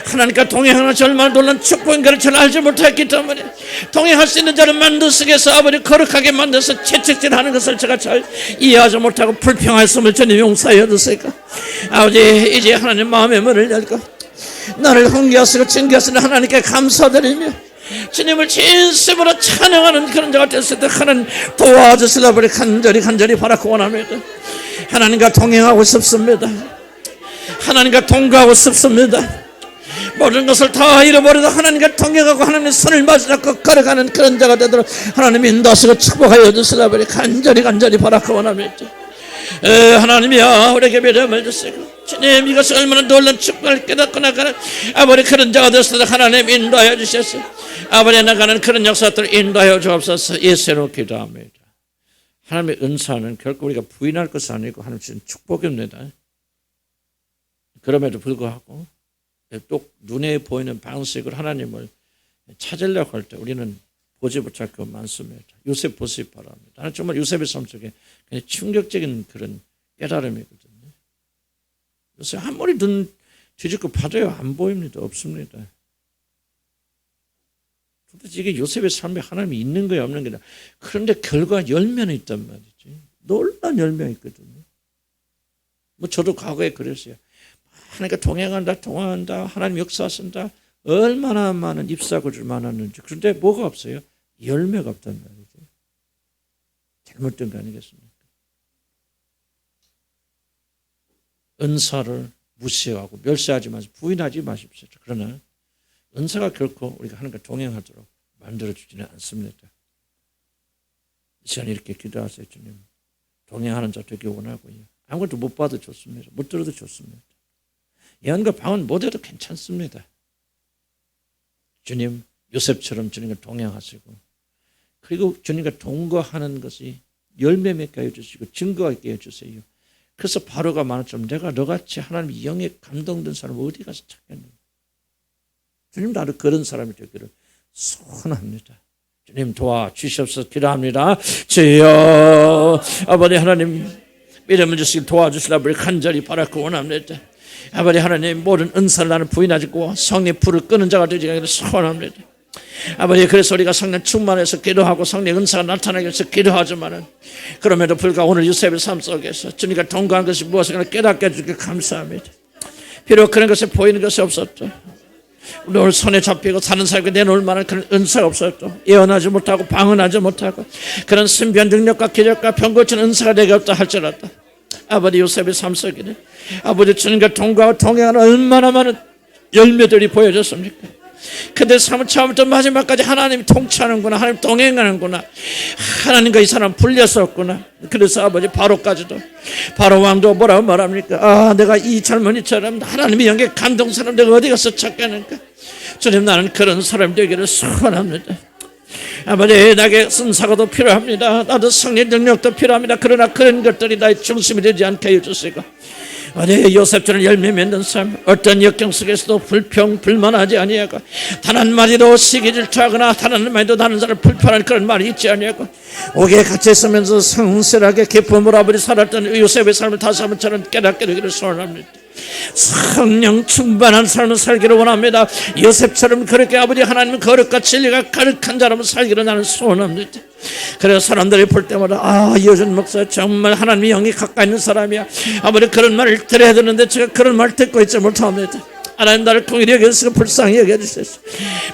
하나님과 동행하는 얼마나 놀란 축복인가를 잘 알지 못했기 때문에 동행할 수 있는 자를 만드시기 위해서 아버지 거룩하게 만들어서 채찍질하는 것을 제가 잘 이해하지 못하고 불평하였음을 주님 용서해 주시고 아버지 이제 하나님 마음의 문을 열고 나를 훈계하시고 징계하시는 하나님께 감사드리며 주님을 진심으로 찬양하는 그런 자가 됐을 때 하나님 도와주시라 버리 간절히 바라고 원합니다. 하나님과 동행하고 싶습니다. 하나님과 동거하고 싶습니다. 모든 것을 다 잃어버려도 하나님과 동행하고 하나님의 손을 맞잡고 걸어가는 그런 자가 되도록 하나님 인도하시고 축복하여 주시라 버리 간절히 바라고 원합니다. 하나님이여 우리에게 믿음을 주시고 주님 이것이 얼마나 놀라운 축복을 깨닫고 나가는 아버지 그런 자가 되었으도록 하나님 인도하여 주셔서 아버지 나가는 그런 역사들을 인도하여 주옵소서. 예수로 기도합니다. 하나님의 은사는 결코 우리가 부인할 것이 아니고 하나님 주신 축복입니다. 그럼에도 불구하고 또 눈에 보이는 방식으로 하나님을 찾으려고 할 때 우리는 보지 못할 것 많습니다. 요셉 보시기 바랍니다. 나는 정말 요셉의 삶 속에 굉장히 충격적인 그런 깨달음이거든요. 요셉 아무리 눈 뒤집고 봐도요 안 보입니다. 없습니다. 도대체 이게 요셉의 삶에 하나님이 있는 거야 없는 거야. 그런데 결과 열매는 있단 말이지. 놀라운 열매가 있거든요. 뭐 저도 과거에 그랬어요. 하나님과 동행한다. 하나님 역사하신다. 얼마나 많은 잎사귀를 많았는지. 그런데 뭐가 없어요? 열매가 없단 말이죠. 잘못된 거 아니겠습니까? 은사를 무시하고 멸시하지 마시고 부인하지 마십시오. 그러나 은사가 결코 우리가 하나님과 동행하도록 만들어주지는 않습니다. 이 시간 이렇게 기도하세요. 주님 동행하는 자 되기 원하고요. 아무것도 못 봐도 좋습니다. 못 들어도 좋습니다. 예언과 방언 못해도 괜찮습니다. 주님 요셉처럼 주님과 동행하시고 그리고 주님과 동거하는 것이 열매 맺게 해주시고 증거하게 해주세요. 그래서 바로가 말했지만 내가 너같이 하나님의 영에 감동된 사람 어디 가서 찾겠느냐. 주님 나도 그런 사람이 되기를 소원합니다. 주님 도와주시옵소서. 기도합니다. 주여 아버지 하나님 믿음을 주시기 도와주시라고 간절히 바라고 원합니다. 아버지 하나님 모든 은사를 나는 부인하고 성령의 불을 끄는 자가 되지 않기를 소원합니다. 아버지 그래서 우리가 성령 충만해서 기도하고 성령 은사가 나타나기 위해서 기도하지만은 그럼에도 불구하고 오늘 요셉의 삶 속에서 주님과 동거한 것이 무엇인가 깨닫게 해주길 감사합니다. 비록 그런 것이 보이는 것이 없었죠. 오늘 손에 잡히고 사는 사람에게 내놓을 만한 그런 은사가 없었죠. 예언하지 못하고 방언하지 못하고 그런 신비한 능력과 기적과 병 고치는 은사가 내게 없다 할지라도 아버지 요셉의 삶 속에는 아버지 주님과 동거하고 동행하는 얼마나 많은 열매들이 보여졌습니까? 근데 처음부터 마지막까지 하나님이 통치하는구나. 하나님 동행하는구나. 하나님과 이 사람 불렸었구나. 그래서 아버지 바로까지도 바로 왕도 뭐라고 말합니까? 내가 이 젊은이처럼 하나님의 영에 감동 사람 내가 어디 가서 찾겠는가? 주님 나는 그런 사람 되기를 소원합니다. 아버지 나에게 은사가 필요합니다. 나도 성령 능력도 필요합니다. 그러나 그런 것들이 나의 중심이 되지 않게 해주시고 아니 요셉처럼 열매 맺는 삶 어떤 역경 속에서도 불만하지 아니하고 단 한마디도 시기 질투하거나 단 한마디도 다른 사람을 불편한 그런 말이 있지 아니하고 옥에 갇혀 있으면서 성실하게 기쁨으로 아버지 살았던 요셉의 삶을 다시 한번처럼 깨닫게 되기를 소원합니다. 성령 충만한 삶을 살기를 원합니다. 요셉처럼 그렇게 아버지 하나님은 거룩과 진리가 가득한 자라면 살기를 나는 소원합니다. 그래서 사람들이 볼 때마다 이호준 목사 정말 하나님의 영이 가까이 있는 사람이야. 아버지 그런 말을 들어야 되는데 제가 그런 말을 듣고 있지 못합니다. 하나님 나를 긍휼히 여겨주시고 불쌍히 여겨주셔서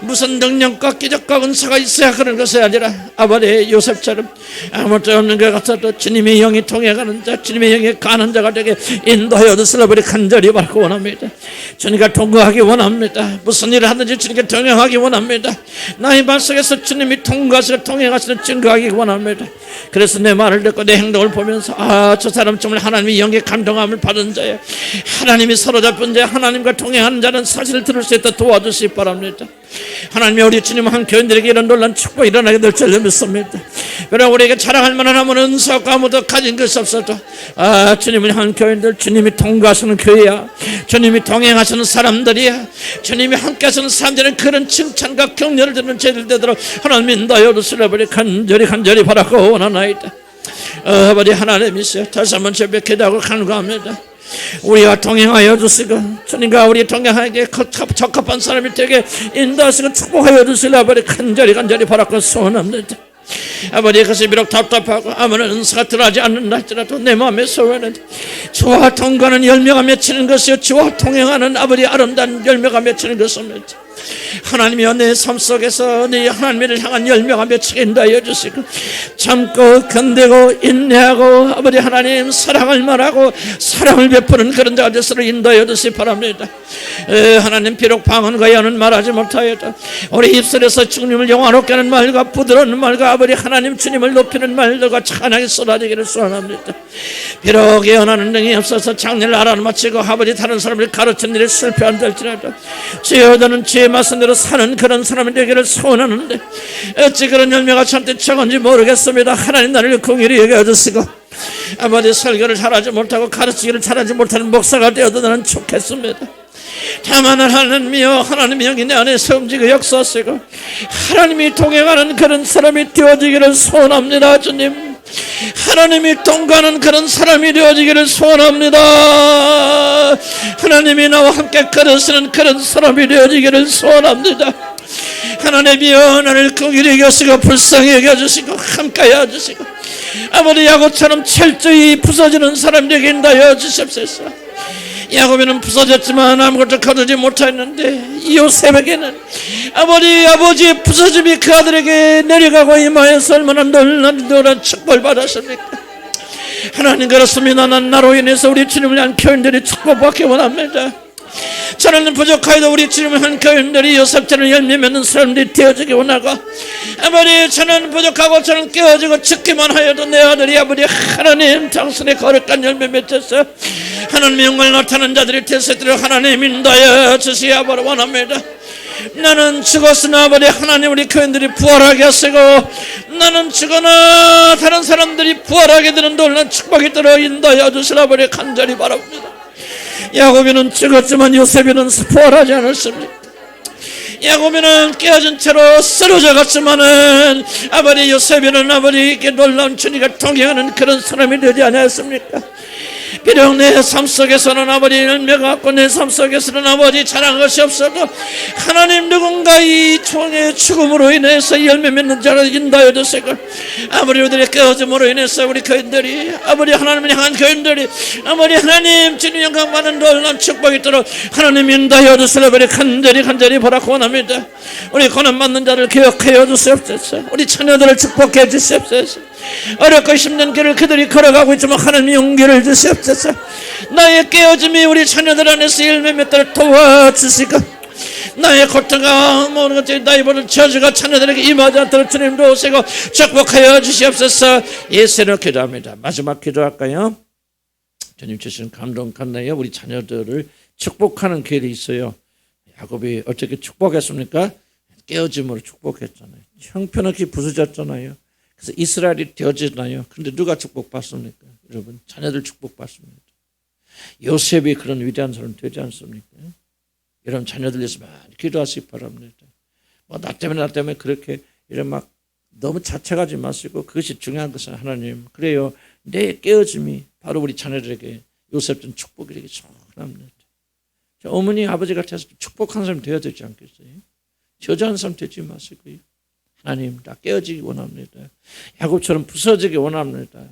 무슨 능력과 기적과 은사가 있어야 그런 것이 아니라 아버지 요셉처럼 아무것도 없는 것 같아도 주님의 영이 통해가는 자 주님의 영이 가는 자가 되게 인도하여 주시라고 간절히 바라고 원합니다. 주님과 동거하기 원합니다. 무슨 일을 하든지 주님과 동행하기 원합니다. 나의 말 속에서 주님이 통과하시고 동행하시는 증거하기 원합니다. 그래서 내 말을 듣고 내 행동을 보면서 저 사람 정말 하나님의 영의 감동함을 받은 자야. 하나님이 사로잡은 자야. 하나님과 동행하는 자는 사실을 들을 수 있도록 도와주시기 바랍니다. 하나님이 우리 주님 한 교인들에게 이런 놀란 축복이 일어나게 될 줄 믿습니다. 그러나 우리에게 자랑할 만한 아무런 은사가 아무도 가진 것이 없어도 주님을 향한 교인들 주님이 통과하시는 교회야. 주님이 동행하시는 사람들이야. 주님이 함께 하시는 사람들은 그런 칭찬과 격려를 듣는 죄들 되도록 하나님 인도하여 주시라고 간절히 바라고 원하나이다. 아버지 하나님이시여 다시 한번 제배 기도하고 간구합니다. 우리와 동행하여 주시고 주님과 우리 동행하기에 적합한 사람이 되게 인도하시고 축복하여 주시라고 간절히 바라고 소원합니다. 아버지 그것이 비록 답답하고 아무런 은사가 들어가지 않는다 할지라도 내 마음의 소원은 주와 동거하는 열매가 맺히는 것이요 주와 동행하는 아버지 아름다운 열매가 맺히는 것입니다. 하나님이여 내 삶 속에서 네 하나님을 향한 열매가 맺히게 인도하여 주시고 참고 견디고 인내하고 아버지 하나님 사랑을 말하고 사랑을 베푸는 그런 자가 되시도록 인도하여 주시기 바랍니다. 하나님 비록 방언과 예언은 말하지 못하여도 우리 입술에서 주님을 영화롭게 하는 말과 부드러운 말과 아버지 하나님 주님을 높이는 말들과 찬양이 쏟아지기를 소원합니다. 비록 예언하는 능이 없어서 장례를 알아맞히고 아버지 다른 사람을 가르치는 일에 실패한달지라도 주여 저는 주의 말씀대로 사는 그런 사람이 되기를 소원하는데 어찌 그런 열매가 참된 적은지 모르겠습니다. 하나님 나를 긍휼히 여겨주시고 아버지 설교를 잘하지 못하고 가르치기를 잘하지 못하는 목사가 되어도 나는 좋겠습니다. 다만 하나님이여 하나님이 여기 내 안에서 움직여 역사하시고 하나님이 동행하는 그런 사람이 되어지기를 소원합니다. 주님 하나님이 동거하는 그런 사람이 되어지기를 소원합니다. 하나님이 나와 함께 걸으시는 그런 사람이 되어지기를 소원합니다. 하나님이여 나를 긍휼히 여기시고 불쌍히 여겨주시고 함께 해주시고 아버지 야곱처럼 철저히 부서지는 사람 되게 인도하여 주십시오. 야곱에는 부서졌지만 아무것도 거두지 못했는데 요셉에게는 아버지의 부서짐이 그 아들에게 내려가고 임하여서 얼마나 놀란 축복을 받았습니까? 하나님 그렇습니다. 난 나로 인해서 우리 주님을 위한 교인들이 축복받기 원합니다. 저는 부족하여도 우리 주님을 한 교인들이 요셉처럼 열매 맺는 사람들이 되어지기 원하고 아버지 저는 부족하고 저는 깨어지고 죽기만 하여도 내 아들이 아버지 하나님 당신의 거룩한 열매 맺어서 하나님의 영광을 나타내는 자들이 될 수 있도록 하나님 인도하여 주시기 바라 원합니다. 나는 죽었으나 아버지 하나님 우리 교인들이 부활하게 하시고 나는 죽으나 다른 사람들이 부활하게 되는 놀라운 축복이 들어 인도하여 주시라 아버지 간절히 바랍니다. 야곱이는 죽었지만 요셉이는 부활하지 않았습니다. 야곱이는 깨어진 채로 쓰러져 갔지만은 아버지 요셉이는 아버지에게 놀라운 주님과 동행하는 그런 사람이 되지 않았습니까? 비록 내 삶 속에서는 아버지 열매가 없고 내 삶 속에서는 아버지 자랑한 것이 없어도 하나님 누군가 이 총의 죽음으로 인해서 열매 맺는 자를 인도하여 주시고 아버지 우리들의 깨어짐으로 인해서 우리 교인들이 아버지 하나님을 향한 교인들이 아버지 하나님 주님 영광 받는 놀라운 축복이 있도록 하나님 인도하여 주시라 우리 간절히 바라고 원합니다. 우리 고난받는 자를 기억하여 주시옵소서. 우리 처녀들을 축복해 주시옵소서. 어렵고 힘든 길을 그들이 걸어가고 있지만 하나님 용기를 주시옵소서. 나의 깨어짐이 우리 자녀들 안에서 열매 맺도록 도와주시고 나의 고통과 모든 것들이 나의 모든 저주가 자녀들에게 임하지 않도록 주님 도우시고 축복하여 주시옵소서. 예수로 기도합니다. 마지막 기도할까요? 주님 주시는 감동 간나요. 우리 자녀들을 축복하는 길이 있어요. 야곱이 어떻게 축복했습니까? 깨어짐으로 축복했잖아요. 형편없이 부서졌잖아요. 그래서 이스라엘이 되어지나요? 그런데 누가 축복받습니까? 여러분 자녀들 축복받습니다. 요셉이 그런 위대한 사람 되지 않습니까? 여러분 자녀들 위해서 많이 기도하시기 바랍니다. 나 때문에 그렇게 이런 막 너무 자책하지 마시고 그것이 중요한 것은 하나님 그래요. 내 깨어짐이 바로 우리 자녀들에게 요셉처럼 축복이 되기 소원합니다. 어머니 아버지 같아서 축복한 사람 되어야 되지 않겠어요? 저주한 사람 되지 마시고요. 하나님 다 깨어지기 원합니다. 야곱처럼 부서지기 원합니다.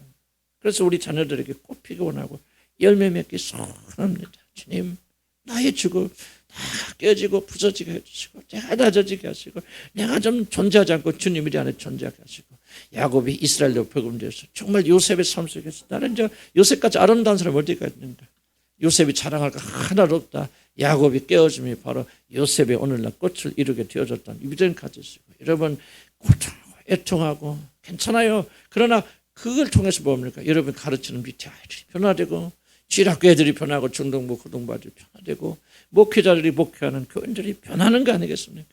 그래서 우리 자녀들에게 꽃피기 원하고 열매 맺기 소원합니다. 주님 나의 죽음 다 깨어지고 부서지게 해주시고 내가 낮아지게 하시고 내가 좀 존재하지 않고 주님 이 안에 존재하게 하시고 야곱이 이스라엘로 복음되어서 정말 요셉의 삶 속에서 나는 이제 요셉까지 아름다운 사람 어디가 있는가. 요셉이 자랑할 거 하나도 없다. 야곱이 깨어짐이 바로 요셉의 오늘날 꽃을 이루게 되어졌다는 믿음 가지시고 여러분 고통하고 애통하고 괜찮아요. 그러나 그걸 통해서 뭡니까? 여러분 가르치는 밑에 아이들이 변화되고 지학교 애들이 변하고 중등부 고등부 아이들이 변화되고 목회자들이 목회하는 교인들이 변하는 거 아니겠습니까?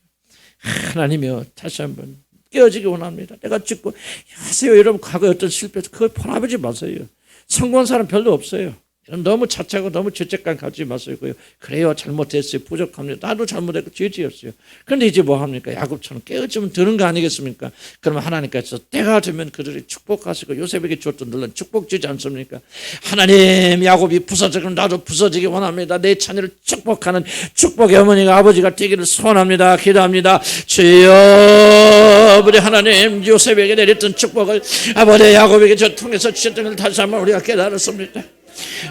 하나님이여 다시 한번 깨어지기 원합니다. 내가 죽고 하세요. 여러분 과거에 어떤 실패해서 그걸 포함하지 마세요. 성공한 사람 별로 없어요. 너무 자책하고 너무 죄책감 가지지 마시고요. 그래요. 잘못했어요. 부족합니다. 나도 잘못했고 죄지었어요. 그런데 이제 뭐 합니까? 야곱처럼 깨어지면 되는 거 아니겠습니까? 그러면 하나님께서 때가 되면 그들이 축복하시고 요셉에게 줬던 놀란 축복 주지 않습니까? 하나님 야곱이 부서지면 나도 부서지기 원합니다. 내 자녀를 축복하는 축복의 어머니가 아버지가 되기를 소원합니다. 기도합니다. 주여 우리 하나님 요셉에게 내렸던 축복을 아버지 야곱에게 저 통해서 주셨던 걸 다시 한번 우리가 깨달았습니다.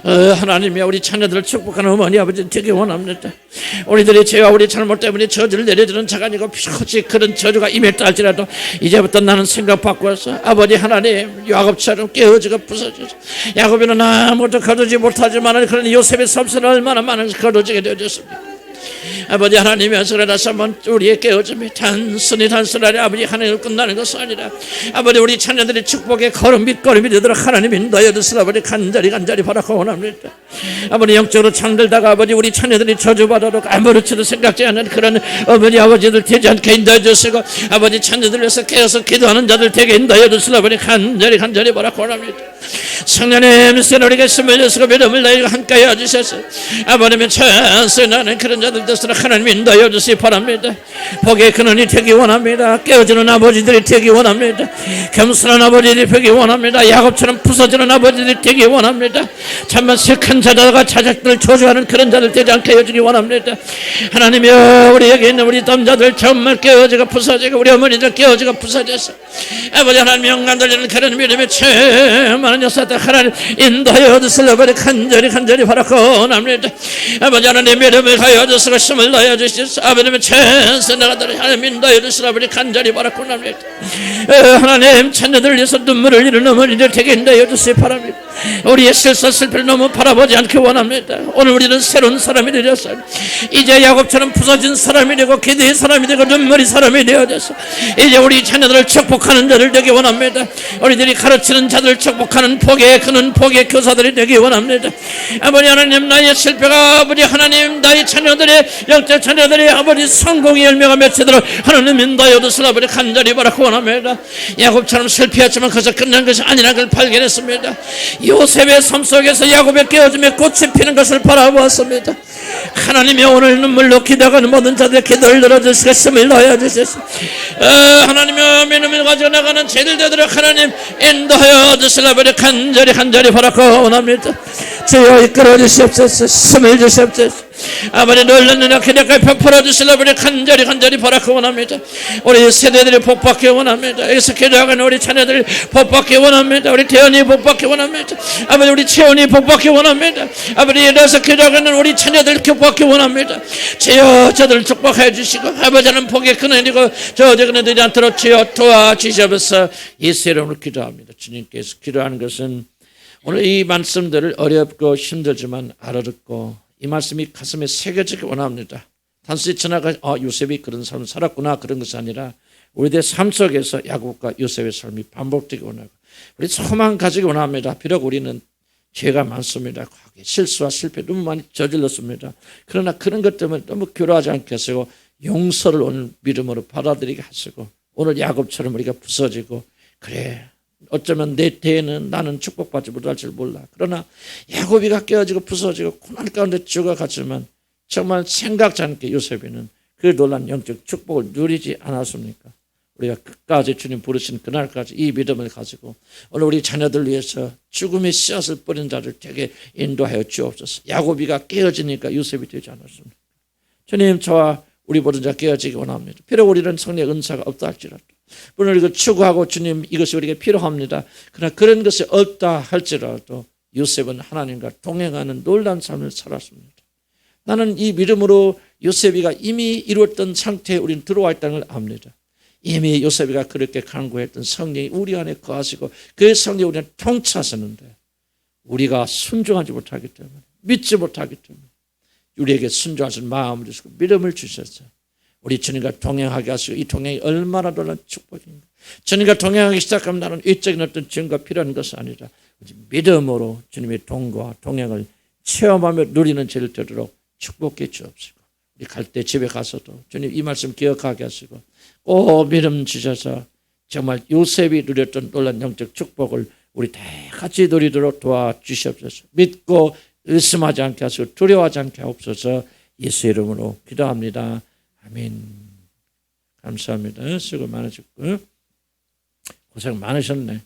하나님이여, 우리 자녀들을 축복하는 어머니 아버지 되게 원합니다. 우리들이 죄와 우리 잘못 때문에 저주를 내려주는 자가 아니고 혹시 그런 저주가 임했다 할지라도 이제부터 나는 생각 바꾸어서 아버지 하나님 야곱처럼 깨어지고 부서져서, 야곱이는 아무것도 거두지 못하지만 그런 요셉의 섬세는 얼마나 많은 것을 거두지게 되어졌습니까? 아버지 하나님이여서 그러나서 한번 우리의 깨어짐이 단순하게 아버지 하나님을 끝나는 것은 아니라 아버지 우리 자녀들의 축복의 걸음 밑거름이 되도록 하나님 인도하여 주시라. 아버지 간절히 바라고 원합니다. 아버지 영적으로 잠들다가 아버지 우리 자녀들이 저주받도록 아무렇지도 생각지 않는 그런 어머니 아버지들 되지 않게 인도해 주시고, 아버지 자녀들 위해서 깨어서 기도하는 자들 되게 인도해 주시라. 아버지 간절히 바라고 원합니다. 성령님 우리에게 힘을 주시고 믿음을 나에게 함께 해주셔서 아버님의 찬송하는 그런 자들 되시라. 하나님 인도하여 주시기 바랍니다. 복의 근원이 되기 원합니다. 깨어지는 아버지들이 되기 원합니다. 겸손한 아버지들이 되기 원합니다. 야곱처럼 부서지는 아버지들이 되기 원합니다. 참만 색한 자다가 자식들을 저주하는 그런 자들 되지 않게 해주기 원합니다. 하나님이여, 우리에게 있는 우리 남자들 정말 깨어지고 부서지고 우리 어머니들 깨어지고 부서져서 아버지 하나님 영감 돌리는 그런 믿음의 많은 역사들 하나님 인도하여 주시려 간절히 바라고 원합니다. 아버지 하나님 믿음을 하여 주시고 힘을 넣어 주시소. 아버님의 찬송하들 하나님 인도하여 주시라. 아버지 간절히 바라고 원합니다. 하나님 자녀들 위해서 눈물을 잃은 어머니들 되게 인도하여 주시기 바랍니다. 우리의 실패를 너무 바라보지 않기 원합니다. 오늘 우리는 새로운 사람이 되었어요. 이제 야곱처럼 부서진 사람이 되고 기도의 사람이 되고 눈물이 사람이 되어져서 이제 우리 자녀들을 축복하는 자들 되기 원합니다. 우리들이 가르치는 자들을 축복하는 복의 그는 복의 교사들이 되기 원합니다. 아버지 하나님, 나의 실패가 아버지 하나님 나의 자녀들의 영적 자녀들의 아버지 성공의 열매가 맺히도록 하나님 인도하여 주시라. 아버지 간절히 바라고 원합니다. 야곱처럼 실패했지만 그것을 끝난 것이 아니라는 걸 발견했습니다. 요셉의 삶 속에서 야곱의 깨어짐에 꽃이 피는 것을 바라보았습니다. 하나님이 오늘 눈물로 기도하는 모든 자들의 기도를 들어주시고 힘을 넣어 주시소. 하나님의 믿음을 가지고 나가는 죄를 되도록 하나님 인도하여 주시라. 아버지 간절히 바라고 원합니다. 주여 이끌어 주시옵소서. 힘을 주시옵소서. 아버지 놀랐느냐 기대까지 베풀어 주시라. 아버지 간절히 바라고 원합니다. 우리 세대들이 복받기 원합니다. 여기서 기도하는 우리 자녀들이 복받기 원합니다. 우리 태연이 복받기 원합니다. 아버지 우리 채원이 복받기 원합니다. 아버지 이래서 기도하는 우리 자녀들 복받기 원합니다. 주여 저들을 축복해 주시고 아버지는 복의 근원이고 저들이 되지 않도록 주여 도와주시옵소서. 예수 이름으로 기도합니다. 주님께서 기도하는 것은 오늘 이 말씀들을 어렵고 힘들지만 알아듣고 이 말씀이 가슴에 새겨지기 원합니다. 단순히 지나가 요셉이 그런 삶을 살았구나 그런 것이 아니라 우리들의 삶 속에서 야곱과 요셉의 삶이 반복되기 원하고 우리 소망 가지기 원합니다. 비록 우리는 죄가 많습니다. 과거에 실수와 실패 너무 많이 저질렀습니다. 그러나 그런 것 때문에 너무 괴로워하지 않게 하시고 용서를 오늘 믿음으로 받아들이게 하시고 오늘 야곱처럼 우리가 부서지고 그래 어쩌면 내 때에는 나는 축복받지 못할 줄 몰라. 그러나 야곱이가 깨어지고 부서지고 고난 가운데 죽어갔지만 정말 생각지 않게 요셉이는 그 놀란 영적 축복을 누리지 않았습니까? 우리가 끝까지 주님 부르신 그날까지 이 믿음을 가지고 오늘 우리 자녀들 위해서 죽음의 씨앗을 뿌린 자를 되게 인도하여 주옵소서. 야곱이가 깨어지니까 요셉이 되지 않았습니까? 주님 저와 우리 모든 자 깨어지기 원합니다. 비록 우리는 성령의 은사가 없다 할지라도 물론 이거 추구하고 주님 이것이 우리에게 필요합니다. 그러나 그런 것이 없다 할지라도 요셉은 하나님과 동행하는 놀라운 삶을 살았습니다. 나는 이 믿음으로 요셉이가 이미 이루었던 상태에 우리는 들어와 있다는 걸 압니다. 이미 요셉이가 그렇게 간구했던 성령이 우리 안에 거하시고 그 성령이 우리는 통치하셨는데 우리가 순종하지 못하기 때문에 믿지 못하기 때문에 우리에게 순종하신 마음을 주시고 믿음을 주셨어요. 우리 주님과 동행하게 하시고 이 동행이 얼마나 놀라운 축복인가. 주님과 동행하기 시작하면 나는 외적인 어떤 증거가 필요한 것이 아니라 믿음으로 주님의 동거와 동행을 체험하며 누리는 죄를 되도록 축복해 주옵시고 우리 갈 때 집에 가서도 주님 이 말씀 기억하게 하시고 꼭 믿음 주셔서 정말 요셉이 누렸던 놀라운 영적 축복을 우리 다 같이 누리도록 도와주시옵소서. 믿고 의심하지 않게 하시고 두려워하지 않게 하옵소서. 예수 이름으로 기도합니다. 아멘. 감사합니다. 수고 많으셨고 고생 많으셨네.